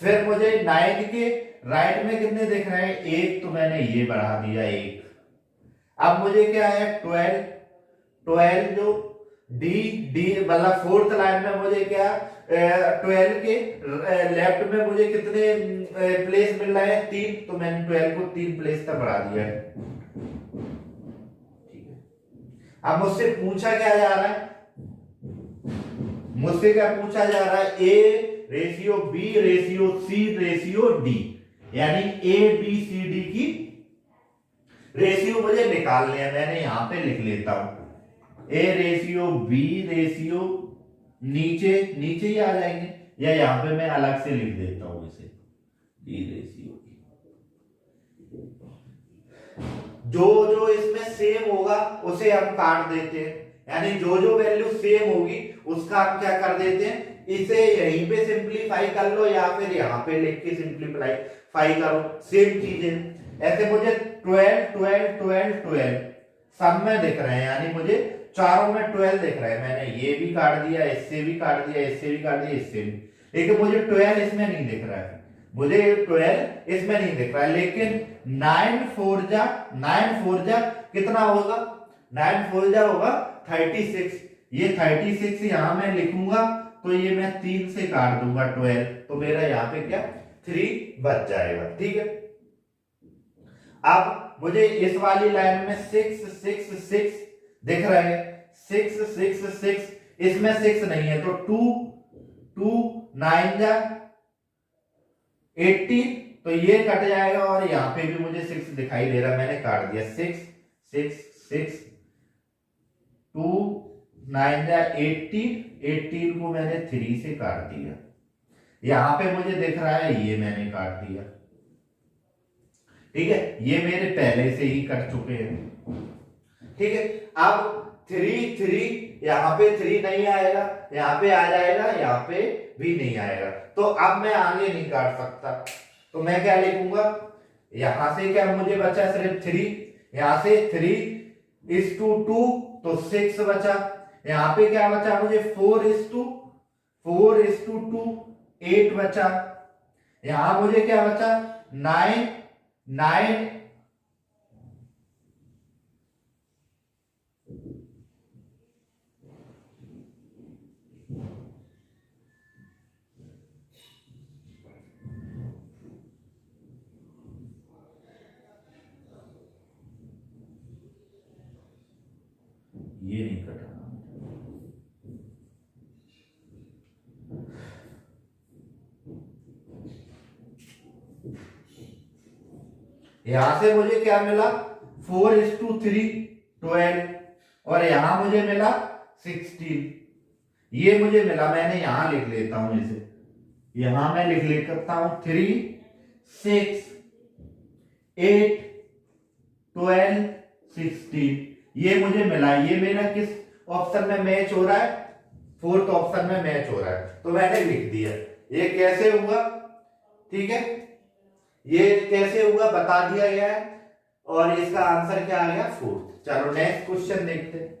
फिर मुझे 9 के राइट में कितने दिख रहे हैं? 1, तो मैंने ये बढ़ा दिया 1। अब मुझे क्या है? 12 जो डी मतलब 4th लाइन में मुझे क्या 12 के लेफ्ट में मुझे कितने प्लेस मिल रहे हैं? 3, तो मैंने 12 को 3 प्लेस तक बढ़ा दिया है, ठीक है। अब मुझसे पूछा क्या जा रहा है? मुझसे क्या पूछा जा रहा है? A ratio B ratio C ratio D, यानी ए बी सी डी की रेशियो मुझे निकालने हैं। मैंने यहां पे लिख लेता हूं ए रेशियो बी रेशियो, नीचे नीचे ही आ जाएंगे, या यहां पे मैं अलग से लिख देता हूं इसे डी रेशियो। जो जो इसमें सेम होगा उसे हम काट देते हैं, यानी जो जो वैल्यू सेम होगी उसका हम क्या कर देते हैं? इसे यहीं पे सिंपलीफाई कर लो या फिर यहां पे लिख के सिंपलीफाई करो, सेम चीजें। ऐसे मुझे 12 12 12 12 सब में दिख रहे हैं, यानी मुझे चारों में 12 दिख रहा है। मैंने ये भी काट दिया, इससे भी काट दिया, इससे भी काट दिया, इससे भी, लेकिन मुझे 12 इसमें नहीं दिख रहा है, मुझे 12 इसमें नहीं दिख रहा है। लेकिन 9 4 जा कितना होगा? 9 4 जा होगा 36, ये 36 यहां मैं लिखूंगा तो ये मैं 3 से काट दूंगा 12, तो मेरा यहाँ पे क्या 3 बच जाएगा। ठीक है, अब मुझे इस वाली लाइन में 6 6 6 दिख रहा है, 6 6 6, इसमें 6 नहीं है तो 2 2 9 जा 18, तो ये कट जाएगा और यहाँ पे भी मुझे 6 दिखाई दे रहा, मैंने काट दिया। 6 6 6 2 9 जा 18, 18 को मैंने 3 से काट दिया। यहां पे मुझे दिख रहा है ये मैंने काट दिया। ठीक है, ये मेरे पहले से ही कट चुके हैं। ठीक है, अब 3 3 यहाँ पे 3 नहीं आएगा, यहाँ पे आ जाएगा, यहाँ पे भी नहीं आएगा, तो अब मैं आगे नहीं काट सकता। तो मैं क्या लिखूंगा, यहां से क्या मुझे बचा सिर्फ 3, यहां से 3:2 तो 6 बचा, यहां पे क्या बचा मुझे 4:2 8 बचा, यहां मुझे क्या बचा 9 9 ये नहीं कटाना, यहां से मुझे क्या मिला 4:3 12, और यहां मुझे मिला 16, ये मुझे मिला। मैंने यहां लिख लेता हूं इसे, यहां मैं लिख लेता हूं 3 6 8 12 16, ये मुझे मिला। ये मेरा किस ऑप्शन में मैच हो रहा है, 4th ऑप्शन में मैच हो रहा है, तो मैंने लिख दिया। ये कैसे हुआ, ठीक है, ये कैसे हुआ बता दिया गया है, और इसका आंसर क्या आ गया 4th। चलो नेक्स्ट क्वेश्चन देखते हैं।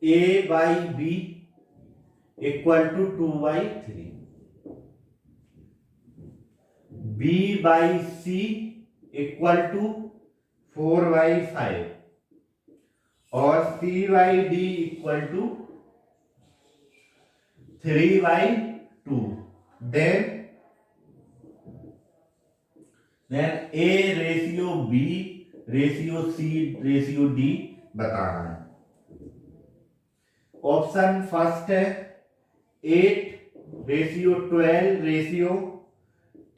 A/B equal to 2/3, B/C equal to 4/5, और C/D equal to 3/2। Then A ratio B ratio C ratio D बताना है। ऑप्शन फर्स्ट है 8:12 रेशियो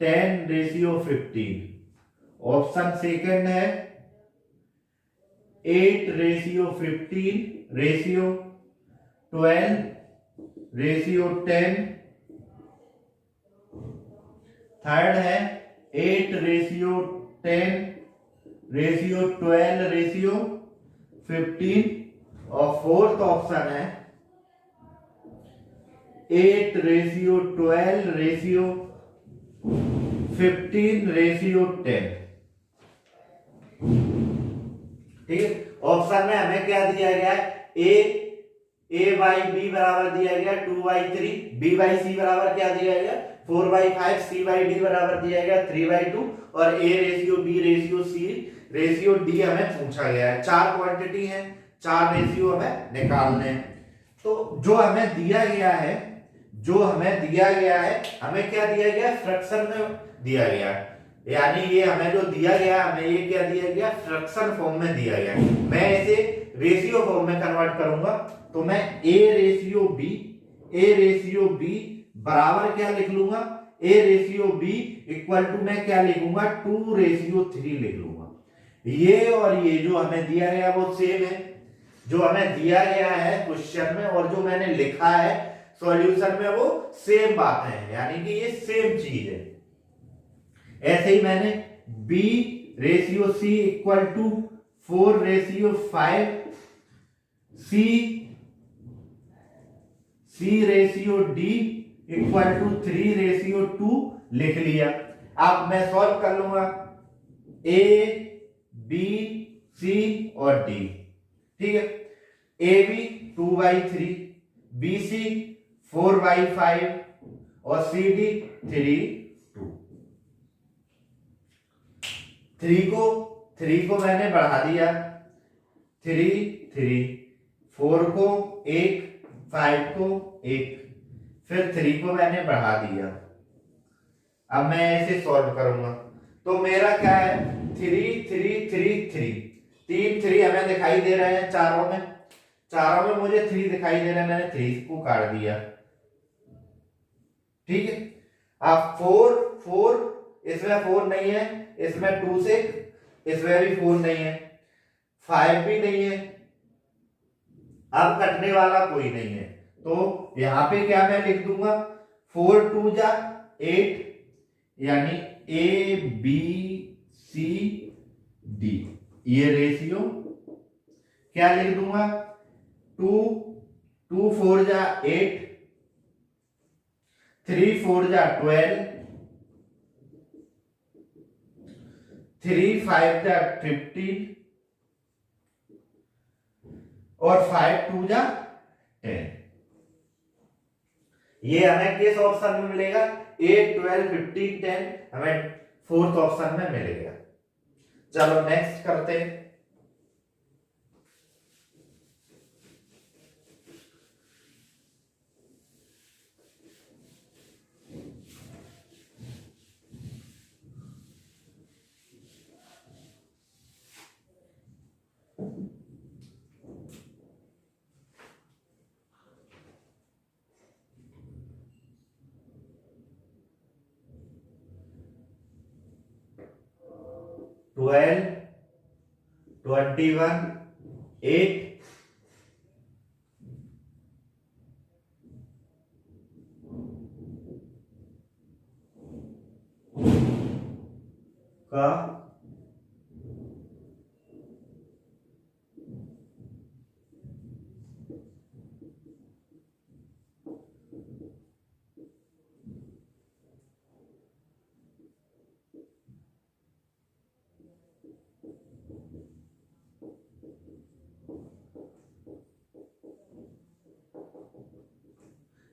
10:15। ऑप्शन सेकंड है 8:15 रेशियो 12:10। थर्ड है 8:10:12:15, और फोर्थ ऑप्शन है 8:12:15:10। ठीक है, ऑप्शन में हमें क्या दिया गया है, A/B बराबर दिया गया 2/3, B/C बराबर क्या दिया गया 4/5, C/D बराबर दिया गया 3/2, और A ratio B ratio C ratio D हमें पूछा गया है। 4 क्वांटिटी है, 4 रेशियो हमें निकालने हैं। तो जो हमें दिया गया है, हमें क्या दिया गया, फ्रैक्शन में दिया गया है, यानी ये हमें जो दिया गया, हमें ये क्या दिया गया, फ्रैक्शन फॉर्म में दिया गया। मैं इसे रेशियो फॉर्म में कन्वर्ट करूंगा, तो मैं A रेशियो B बराबर क्या लिख लूंगा, A ratio B equal to मैं क्या लिखूंगा 2:3 लिख लूंगा। ये और ये जो हमें दिया गया वो सेम है। जो हमें दिया गया है क्वेश्चन में और जो मैंने लिखा है सॉल्यूशन में वो सेम बातें हैं, यानी कि ये सेम चीज है। ऐसे ही मैंने B ratio C equal to 4 ratio 5, C ratio D equal to 3 ratio 2 लिख लिया। अब मैं सॉल्व कर लूंगा A, B, C और D। ठीक है, AB 2/3, BC 4/5 और CD 3/2। 3 को मैंने बढ़ा दिया, 3 4 को 1, 5 को 1, फिर 3 को मैंने बढ़ा दिया। अब मैं ऐसे सॉल्व करूंगा तो मेरा क्या है 3 3 3 3, 3 हमें दिखाई दे रहे हैं चारों में मुझे 3 दिखाई दे रहे हैं, मैंने 3 को काट दिया। ठीक है, अब 4 इसमें 4 नहीं है, इसमें 2 6, इसमें भी 4 नहीं है, 5 भी नहीं है, अब कटने वाला कोई नहीं है तो यहां पे क्या मैं लिख दूंगा 4 2 जा 8, यानी A B C D, ये रेशियो क्या लिख दूंगा 2 4 जा 8, 3 4 जा 12, 3 5 जा 15 और 5 2 जा 10। ये हमें किस ऑप्शन में मिलेगा 8 12 15 10 हमें फोर्थ ऑप्शन में मिलेगा। चलो नेक्स्ट करते हैं। ट्वेल्व 21 8 का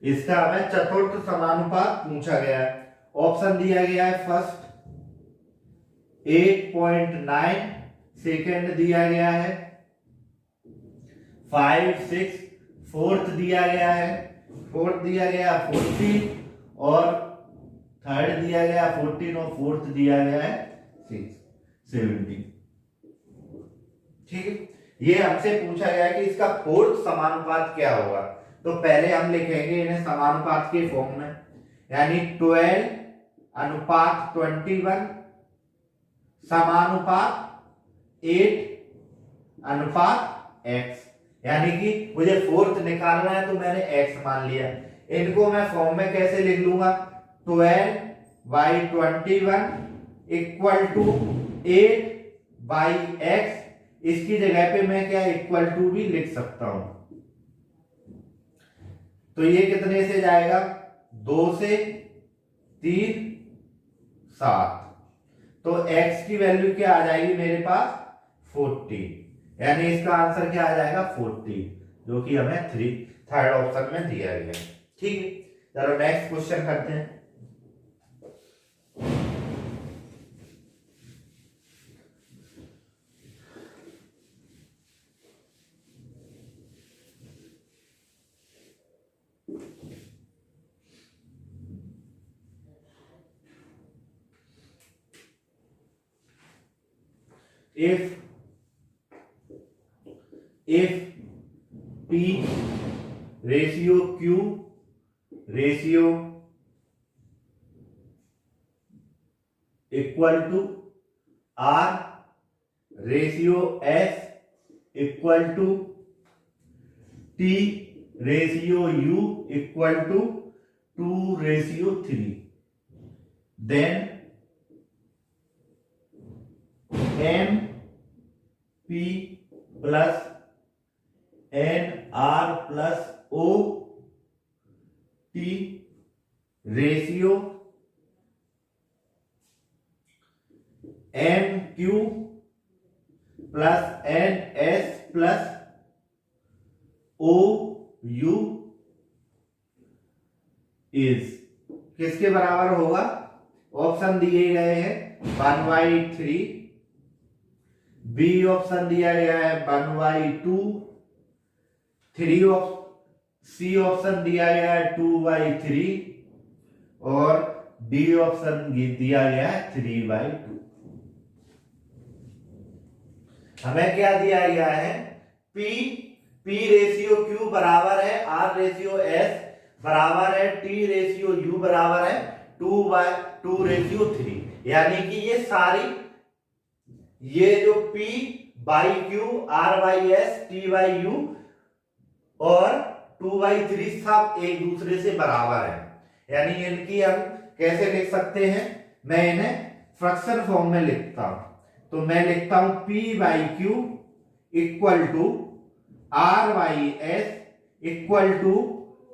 इसका हमें चतुर्थ समानुपात पूछा गया है। ऑप्शन दिया गया है फर्स्ट 8.9, सेकेंड दिया गया है 5 6, फोर्थ दिया गया है 14 और थर्ड दिया गया 14 और फोर्थ दिया गया है 17। ठीक है, ये हमसे पूछा गया कि इसका फोर्थ समानुपात क्या होगा। तो पहले हम लिखेंगे इन्हें समानुपात के फॉर्म में, यानी 12 अनुपात 21 समानुपात 8 अनुपात x, यानी कि मुझे फोर्थ निकालना है तो मैंने x मान लिया। इनको मैं फॉर्म में कैसे लिख लूंगा 12/21 इक्वल टू 8/x, इसकी जगह पे मैं क्या इक्वल टू भी लिख सकता हूं। तो ये कितने से जाएगा 2 से 3 7, तो x की वैल्यू क्या आ जाएगी मेरे पास 40, यानी इसका आंसर क्या आ जाएगा 40, जो कि हमें थर्ड ऑप्शन में दिया गया है। ठीक है, चलो नेक्स्ट क्वेश्चन करते हैं। if P ratio Q ratio equal to R ratio S equal to T ratio U equal to 2:3. Then MP plus NR plus OT ratio MQ plus NS plus OU is किसके बराबर होगा? Option दिए गए हैं 1/3, B option दिया गया है 1/2, C option दिया गया है 2/3 और डी ऑप्शन दिया गया है 3/2। हमें क्या दिया गया है? P रेशियो Q बराबर है R रेशियो S बराबर है T रेशियो U बराबर है 2/3, यानी कि ये जो P/Q, R/S, T/U और 2/3 सब एक दूसरे से बराबर है, यानी इनकी हम कैसे लिख सकते हैं? मैं इन्हें फ्रैक्शन फॉर्म में लिखता हूं, तो मैं लिखता हूं P/Q equal to R/S equal to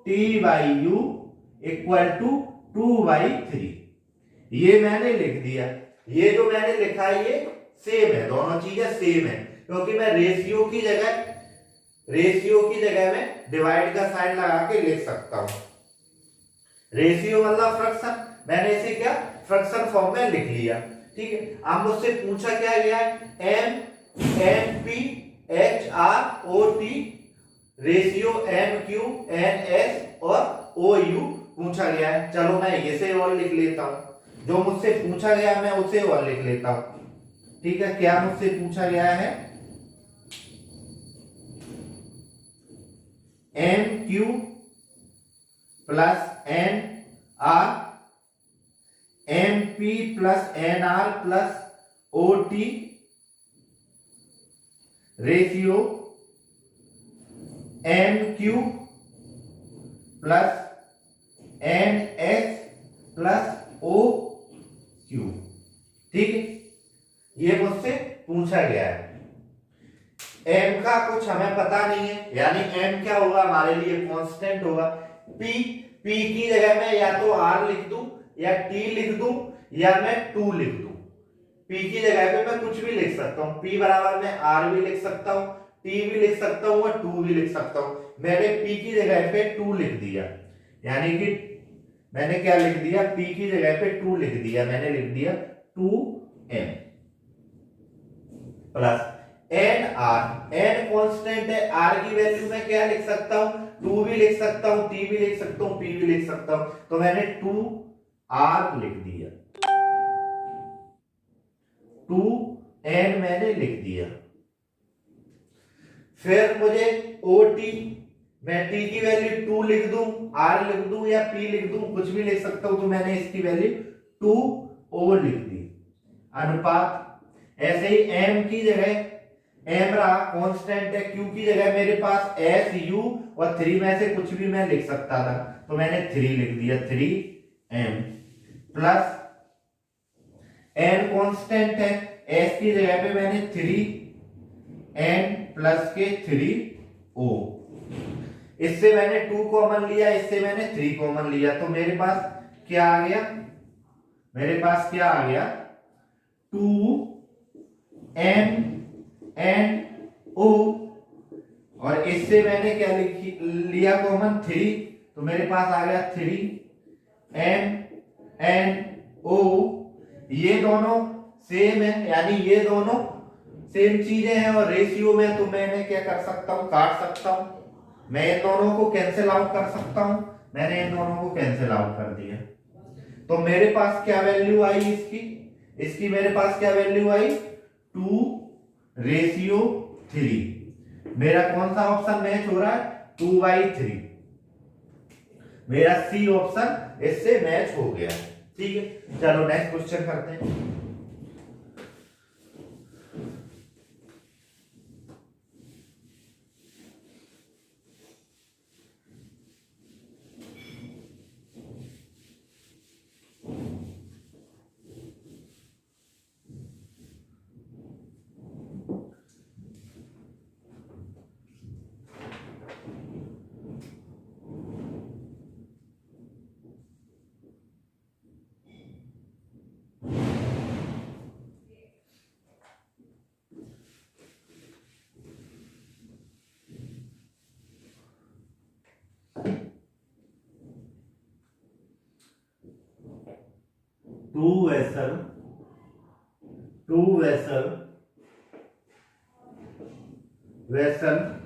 T/U equal to 2/3। ये मैंने लिख दिया। ये जो मैंने लिखा है ये सेम है, दोनों चीजें सेम है, क्योंकि मैं रेशियो की जगह में डिवाइड का साइन लगा के लिख सकता हूं। रेशियो मतलब फ्रैक्शन, मैंने इसे क्या फ्रैक्शन फॉर्म में लिख लिया। ठीक है, अब मुझसे पूछा क्या गया है? MP/HR/OT रेशियो MQ, NS और OU पूछा गया है। चलो मैं इसे और लिख लेता हूं, जो मुझसे पूछा गया मैं उसे और लिख लेता हूं। ठीक है, क्या मुझसे पूछा गया है? MQ plus NR, MP plus NR plus OT ratio MQ plus NS plus OQ। ठीक है, ये मुझसे पूछा गया है। M का कुछ हमें पता नहीं है, यानी M क्या होगा? हमारे लिए कांस्टेंट होगा। P की जगह में या तो R लिख दूं या T लिख दूं या मैं 2 लिख दूं। P की जगह पे मैं कुछ भी लिख सकता हूं। P बराबर मैं R भी लिख सकता हूं, T भी लिख सकता हूं और 2 भी लिख सकता हूं। मैंने P की जगह पे 2 लिख दिया, यानी कि मैंने क्या लिख दिया? P की जगह पे 2 लिख दिया, मैंने लिख दिया 2M plus NR। N constant है, R की वैल्यू मैं क्या लिख सकता हूं? 2 भी लिख सकता हूं, T भी लिख सकता हूं, P भी लिख सकता हूं, तो मैंने 2R लिख दिया, 2N मैंने लिख दिया। फिर मुझे OT, मैं T की वैल्यू 2 लिख दूं, R लिख दूं या P लिख दूं, कुछ भी लिख सकता हूं, तो मैंने इसकी वैल्यू 2O लिख दी। अनुपात ऐसे ही M की जगह M रहा कांस्टेंट है, Q की जगह मेरे पास S, U और 3 में से कुछ भी मैं लिख सकता था, तो मैंने 3 लिख दिया, 3M प्लस N कांस्टेंट है, S की जगह पे मैंने 3N प्लस के 3O। इससे मैंने 2 कॉमन लिया, इससे मैंने 3 कॉमन लिया, तो मेरे पास क्या आ गया? मेरे पास क्या आ गया? 2NNO और इससे मैंने क्या लिया कॉमन? 3, तो मेरे पास आ गया 3NNO। ये दोनों सेम है, यानी ये दोनों सेम चीजें हैं और रेशियो में तो मैंने क्या कर सकता हूं? काट सकता हूं। मैं इन दोनों को कैंसिल आउट कर सकता हूं, मैंने इन दोनों को कैंसिल आउट कर दिया, तो मेरे पास क्या वैल्यू आई इसकी मेरे पास क्या वैल्यू आई? 2:3। मेरा कौन सा ऑप्शन मैच हो रहा है? 2/3। मेरा सी ऑप्शन इससे मैच हो गया। ठीक है, चलो नेक्स्ट क्वेश्चन करते हैं। vessel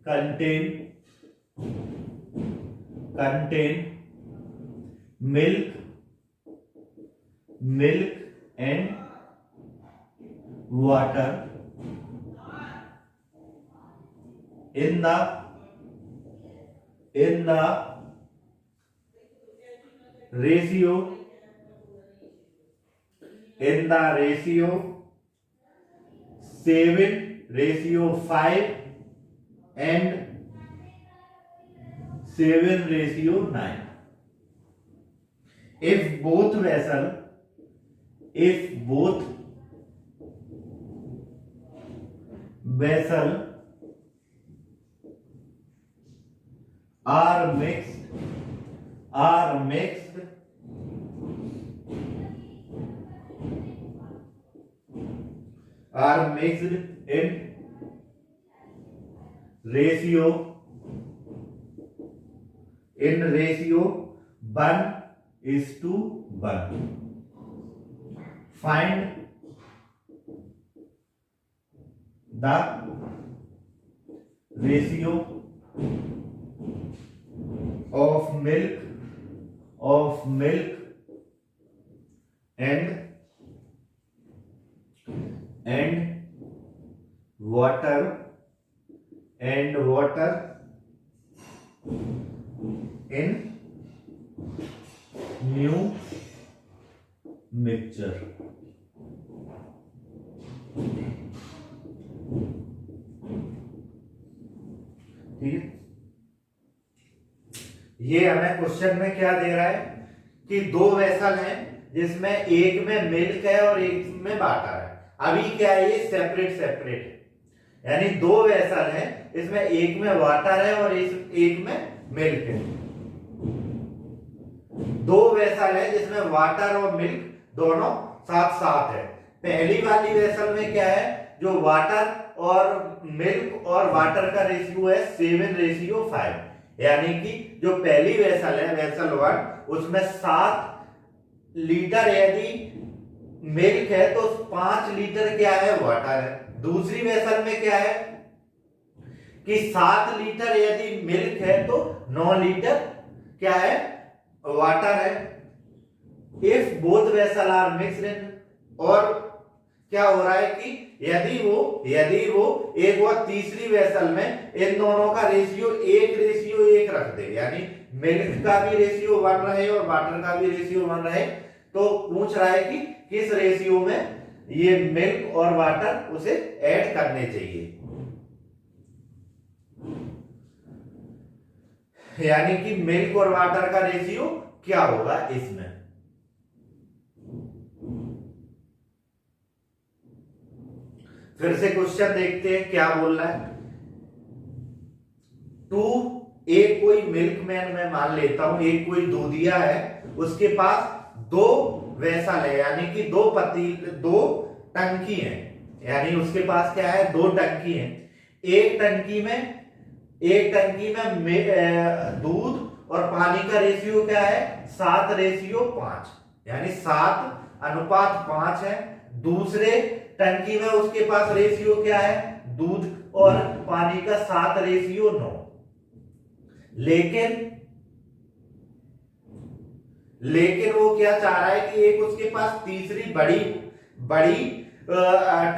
contain milk and water in the ratio 7:5 and 7:9. If both vessel are mixed in ratio 1:1. Find the ratio of milk and water in new mixture. ठीक है, ये हमें क्वेश्चन में क्या दे रहा है कि दो वेसल हैं जिसमें एक में मिल्क है और एक में वाटर है। अभी क्या है, ये सेपरेट है, यानी दो वेसल हैं इसमें एक में वाटर है और एक में मिल्क है। दो वेसल है जिसमें वाटर और मिल्क दोनों साथ साथ है। पहली वाली वेसल में क्या है, जो वाटर और मिल्क और वाटर का रेशियो है 7:5, यानी कि जो पहली वेसल है वेसल 1, उसमें 7 लीटर यदि मिल्क है तो 5 लीटर क्या है, वाटर है। दूसरी वेसल में क्या है कि 7 लीटर यदि मिल्क है तो 9 लीटर क्या है, वाटर है। If both vessel are mixed in, और क्या हो रहा है कि यदि वो एक और तीसरी वेसल में इन दोनों का रेशियो 1:1 रख दे, यानी मिल्क का भी रेशियो 1 रहे और वाटर का भी रेशियो 1 रहे, तो पूछ रहा है कि किस रेशियो में ये मिल्क और वाटर उसे ऐड करने चाहिए। यानी कि मिल्क और वाटर का रेशियो क्या होगा इसमें। फिर से क्वेश्चन देखते हैं क्या बोल रहा है। एक कोई मिल्कमैन मैं मान लेता हूं, एक कोई दूधिया है, उसके पास 2 वेसल है, यानी कि 2 टंकी है, यानी उसके पास क्या है, 2 टंकी है। एक टंकी में दूध और पानी का रेशियो क्या है, 7:5, यानी 7:5 है। दूसरे टंकी में उसके पास रेशियो क्या है, दूध और पानी का 7:9। लेकिन वो क्या चाह रहा है कि एक उसके पास तीसरी बड़ी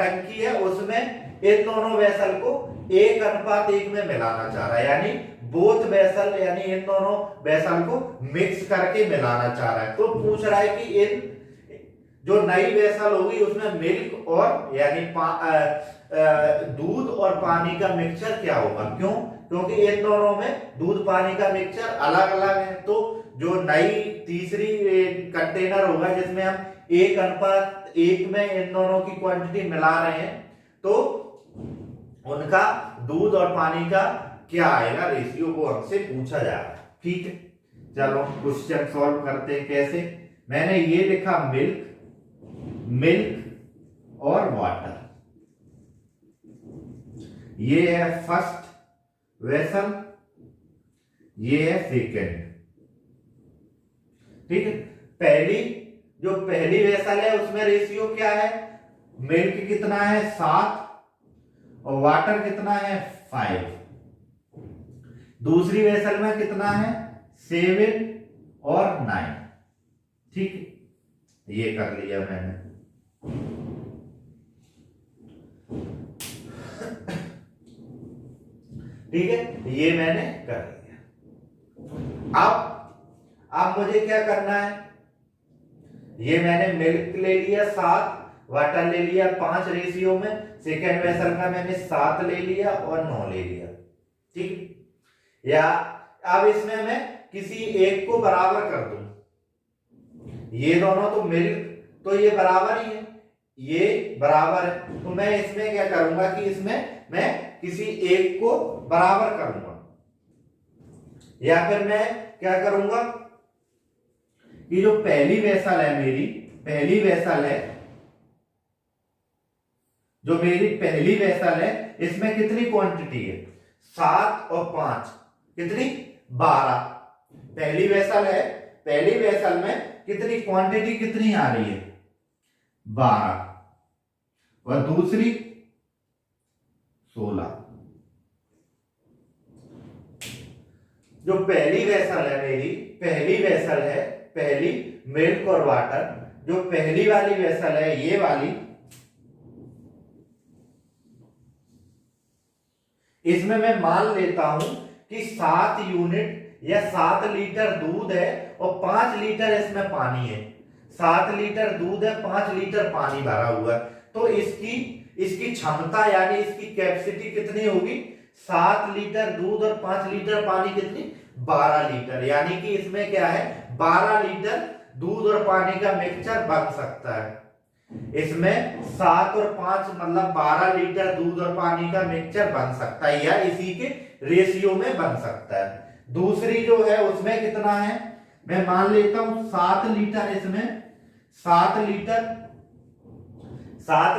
टंकी है, उसमें इन दोनों वेसल को 1:1 में मिलाना चाह रहा है, यानी बोथ वेसल, यानी इन दोनों वेसल को मिक्स करके मिलाना चाह रहा है। तो पूछ रहा है कि इन जो नई वेसल होगी उसमें मिल्क और यानी दूध और पानी का मिक्सचर क्या होगा। क्यों, क्योंकि इन दोनों में दूध पानी का मिक्सचर अलग अलग है। तो जो नई तीसरी कंटेनर होगा जिसमें हम 1:1 में इन दोनों की क्वांटिटी मिला रहे हैं, तो उनका दूध और पानी का क्या आएगा रेशियो, वो हमसे पूछा जा रहा है। ठीक है, चलो क्वेश्चन सॉल्व करते हैं। कैसे, मैंने ये लिखा मिल्क और वाटर, ये है फर्स्ट वेसल, ये है सेकंड। ठीक है, जो पहली वेसल है उसमें रेशियो क्या है, मिल्क कितना है 7 और वाटर कितना है 5। दूसरी वेसल में कितना है 7 और 9। ठीक है, ये कर लिया मैंने। ठीक है, ये मैंने कर लिया। अब मुझे क्या करना है, ये मैंने मिल्क ले लिया 7, वाटर ले लिया 5 रेशियो में, सेकेंड वेसल का मैंने 7 ले लिया और 9 ले लिया। ठीक, या अब इसमें मैं किसी एक को बराबर कर दूं, ये दोनों तो मिल्क तो ये बराबर ही है, ये बराबर है, तो मैं इसमें क्या करूंगा कि इसमें मैं किसी एक को बराबर करूंगा, या फिर मैं क्या करूंगा कि जो पहली वेसल है मेरी, पहली वेसल है, जो मेरी पहली वेसल है, इसमें कितनी क्वांटिटी है 7 और 5 कितनी 12। पहली वेसल है, पहली वेसल में कितनी क्वांटिटी कितनी आ रही है 12 और दूसरी 16। जो पहली वेसल है मेरी, पहली वेसल है, पहली मिल्क और वाटर, जो पहली वाली वेसल है ये वाली, इसमें मैं मान लेता हूं कि 7 यूनिट या 7 लीटर दूध है और 5 लीटर इसमें पानी है। 7 लीटर दूध है, 5 लीटर पानी भरा हुआ है, तो इसकी क्षमता यानी इसकी कैपेसिटी कितनी होगी 7 लीटर दूध और 5 लीटर पानी कितनी 12 लीटर, यानी कि इसमें क्या है 12 लीटर दूध और पानी का मिक्सचर बन सकता है। इसमें 7 और 5 मतलब 12 लीटर दूध और पानी का मिक्सचर बन सकता है, या इसी के रेशियो में बन सकता है। दूसरी जो है उसमें कितना है, मैं मान लेता हूं 7 लीटर, इसमें 7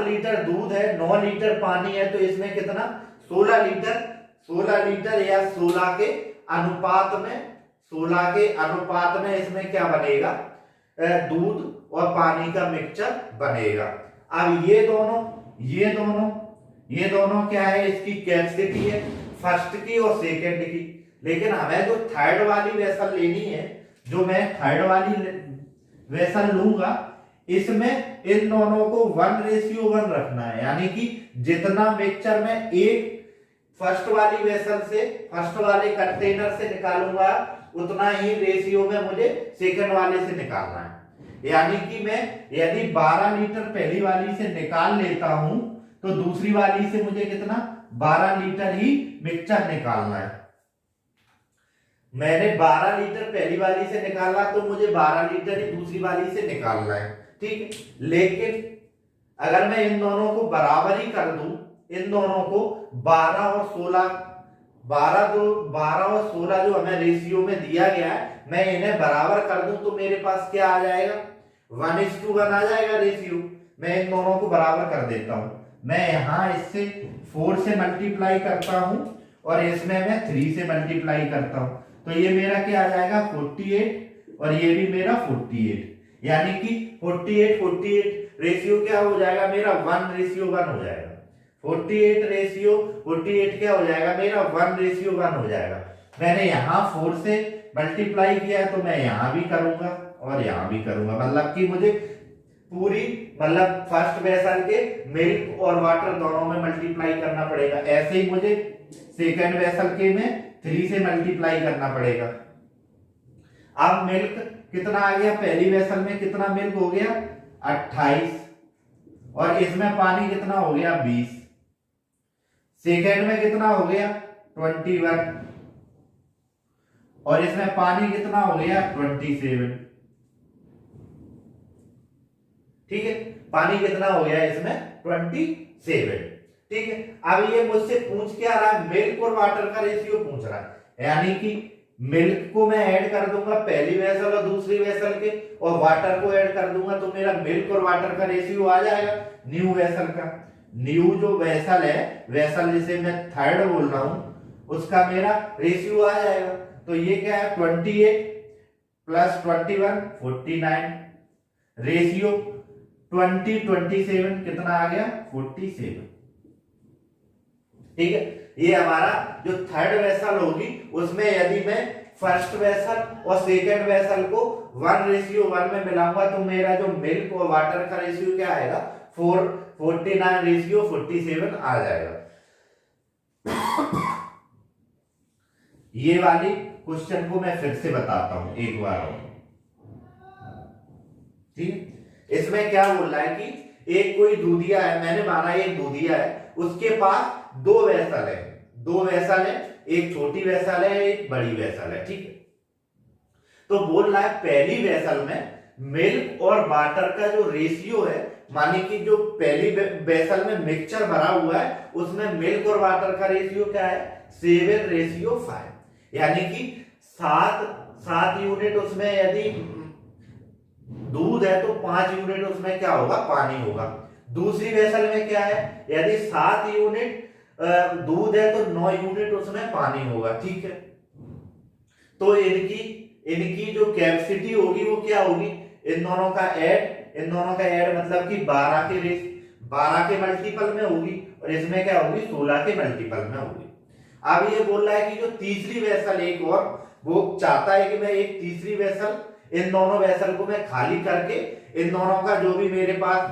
लीटर दूध है, 9 लीटर पानी है, तो इसमें कितना 16 लीटर, 16 लीटर या 16 के अनुपात में, 16 के अनुपात में इसमें क्या बनेगा दूध और पानी का मिक्सचर बनेगा। अब ये दोनों क्या है, इसकी कैपेसिटी है फर्स्ट की और सेकंड की, लेकिन हमें जो थर्ड वाली वेसल लेनी है, जो मैं थर्ड वाली वेसल लूंगा, इसमें इन दोनों को 1:1 रखना है, यानी कि जितना मिक्सचर में एक फर्स्ट वाली वेसल से, फर्स्ट वाले कंटेनर से निकालूंगा, उतना ही रेशियो में मुझे सेकंड वाले से निकालना है। यानी कि मैं यदि 12 लीटर पहली वाली से निकाल लेता हूं, तो दूसरी वाली से मुझे कितना 12 लीटर ही मिक्सचर निकालना है। मैंने 12 लीटर पहली वाली से निकाला, तो मुझे 12 लीटर ही दूसरी वाली से निकालना है। ठीक है, लेकिन अगर मैं इन दोनों को बराबर ही कर दूं, इन दोनों को 12 और 16 जो हमें रेशियो में दिया गया है, मैं इन्हें बराबर कर दूं, तो मेरे पास क्या आ जाएगा 1:1 आ जाएगा रेशियो। मैं इन दोनों को बराबर कर देता हूं, मैं यहां इससे 4 से मल्टीप्लाई करता हूं और इसमें मैं 3 से मल्टीप्लाई करता हूं, तो ये मेरा क्या आ जाएगा 48 और ये भी मेरा 48, यानी कि 48 रेशियो क्या हो जाएगा मेरा 1:1 हो जाएगा। 48 क्या हो जाएगा मेरा 1:1 हो जाएगा। मैंने यहाँ 4 से मल्टीप्लाई किया है, तो मैं यहाँ भी करूंगा और यहाँ भी करूंगा, मतलब कि मुझे पूरी मतलब फर्स्ट वेसल के मिल्क और वाटर दोनों में मल्टीप्लाई करना पड़ेगा। ऐसे ही मुझे सेकेंड वेसल के में 3 से मल्टीप्लाई करना पड़ेगा। अब मिल्क कितना आ गया, पहली वेसल में कितना मिल्क हो गया 28 और इसमें पानी कितना हो गया 20, सेकेंड में कितना हो गया 21 और इसमें पानी कितना हो गया 27। ठीक है, पानी कितना हो गया इसमें 27। ठीक है, अब ये मुझसे पूछ क्या रहा है, मिल्क और वाटर का रेशियो पूछ रहा है, यानी कि मिल्क को मैं ऐड कर दूंगा पहली वेसल और दूसरी वेसल के, और वाटर को ऐड कर दूंगा, तो मेरा मिल्क और वाटर का रेशियो आ जाएगा न्यू वेसल का। न्यू जो वेसल है, वेसल जिसे मैं थर्ड बोल रहा हूं, उसका मेरा रेशियो आ जाएगा। तो ये क्या है 28 + 21 49, रेशियो 20-27 कितना आ गया 47। ठीक है, ये हमारा जो थर्ड वेसल होगी उसमें यदि मैं फर्स्ट वेसल और सेकंड वेसल को 1:1 में मिलाऊंगा तो मेरा जो मिल्क और वाटर का रेशियो क्या आएगा 49:47 आ जाएगा। ये वाली क्वेश्चन को मैं फिर से बताता हूं एक बार और। ठीक, इसमें क्या बोल रहा है कि एक कोई दूधिया है, मैंने माना एक दूधिया है, उसके पास दो वेसल है, एक छोटी वेसल है एक बड़ी वेसल है। ठीक है, तो बोल रहा है पहली वेसल में मिल्क और वाटर का जो रेशियो है, माने कि जो पहली वेसल में मिक्सचर भरा हुआ है उसमें मिल्क और वाटर का रेशियो क्या है 7:5, यानी कि 7 यूनिट उसमें यदि दूध है तो 5 यूनिट उसमें क्या होगा पानी होगा। दूसरी वेसल में क्या है, यदि 7 यूनिट दूध है तो 9 यूनिट उसमें पानी होगा। ठीक है, तो इनकी जो कैपेसिटी होगी वो क्या होगी, इन दोनों का ऐड मतलब कि 12 के मल्टीपल में होगी और इसमें क्या होगी 16 के मल्टीपल में होगी। अब ये बोल रहा है कि जो तीसरी वेसल एक और वो चाहता है कि मैं एक तीसरी वेसल, इन दोनों वेसल को मैं खाली करके इन दोनों का जो भी मेरे पास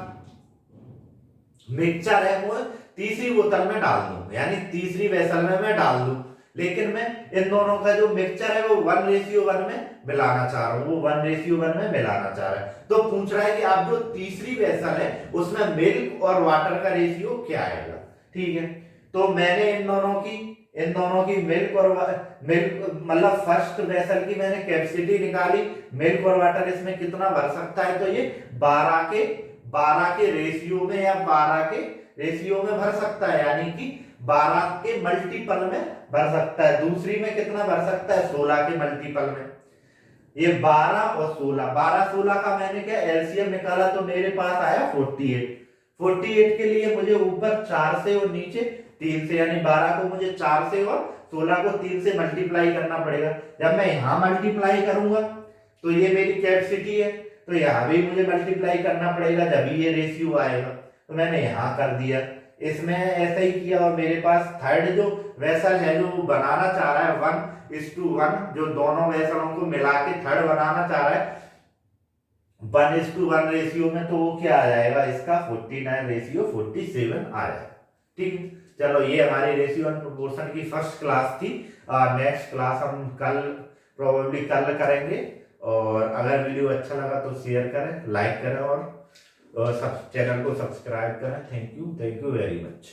मिक्सचर है वो तीसरी बोतल में डाल दूं, यानी तीसरी वेसल में मैं डाल दूं, लेकिन मैं इन दोनों का जो मिक्सचर है वो 1:1 में मिलाना चाह रहा हूं, वो 1:1 में मिलाना चाह रहा है। तो पूछ रहा है कि आप जो तीसरी वेसल है उसमें मिल्क और वाटर का रेशियो क्या आएगा। ठीक है, तो मैंने इन दोनों की मिल्क मतलब फर्स्ट वेसल की मैंने कैपेसिटी निकाली, मिल्क और वाटर इसमें कितना भर सकता है, तो ये 12 के रेशियो में या 12 के रेशियो में भर सकता है, यानी कि 12 के मल्टीपल में भर सकता है। दूसरी में कितना भर सकता है 16 के मल्टीपल में। ये 12 और 16 का मैंने क्या एलसीएम निकाला तो मेरे पास आया 48 के लिए मुझे ऊपर 4 से और नीचे 3 से, यानी 12 को मुझे 4 से और 16 को 3 से मल्टीप्लाई करना पड़ेगा। जब मैं यहां मल्टीप्लाई करूंगा तो ये मेरी कैपेसिटी है, तो यहां भी मुझे मल्टीप्लाई करना पड़ेगा जब ये रेशियो आएगा। तो मैंने यहां कर दिया, इसमें ऐसा ही किया और मेरे पास थर्ड जो वेसल है जो बनाना चाह रहा है 1:1, जो दोनों वेसलों को मिला के थर्ड बनाना चाह रहा है 1:1 रेशियो में, तो वो क्या आ जाएगा इसका 49:47 आ जाएगा। ठीक है, चलो ये हमारी रेशियो एंड प्रोपोर्शन की फर्स्ट क्लास थी। नेक्स्ट क्लास हम प्रोबेबली कल करेंगे, और अगर वीडियो अच्छा लगा तो शेयर करें, लाइक करें और चैनल को सब्सक्राइब करें। Thank you very much.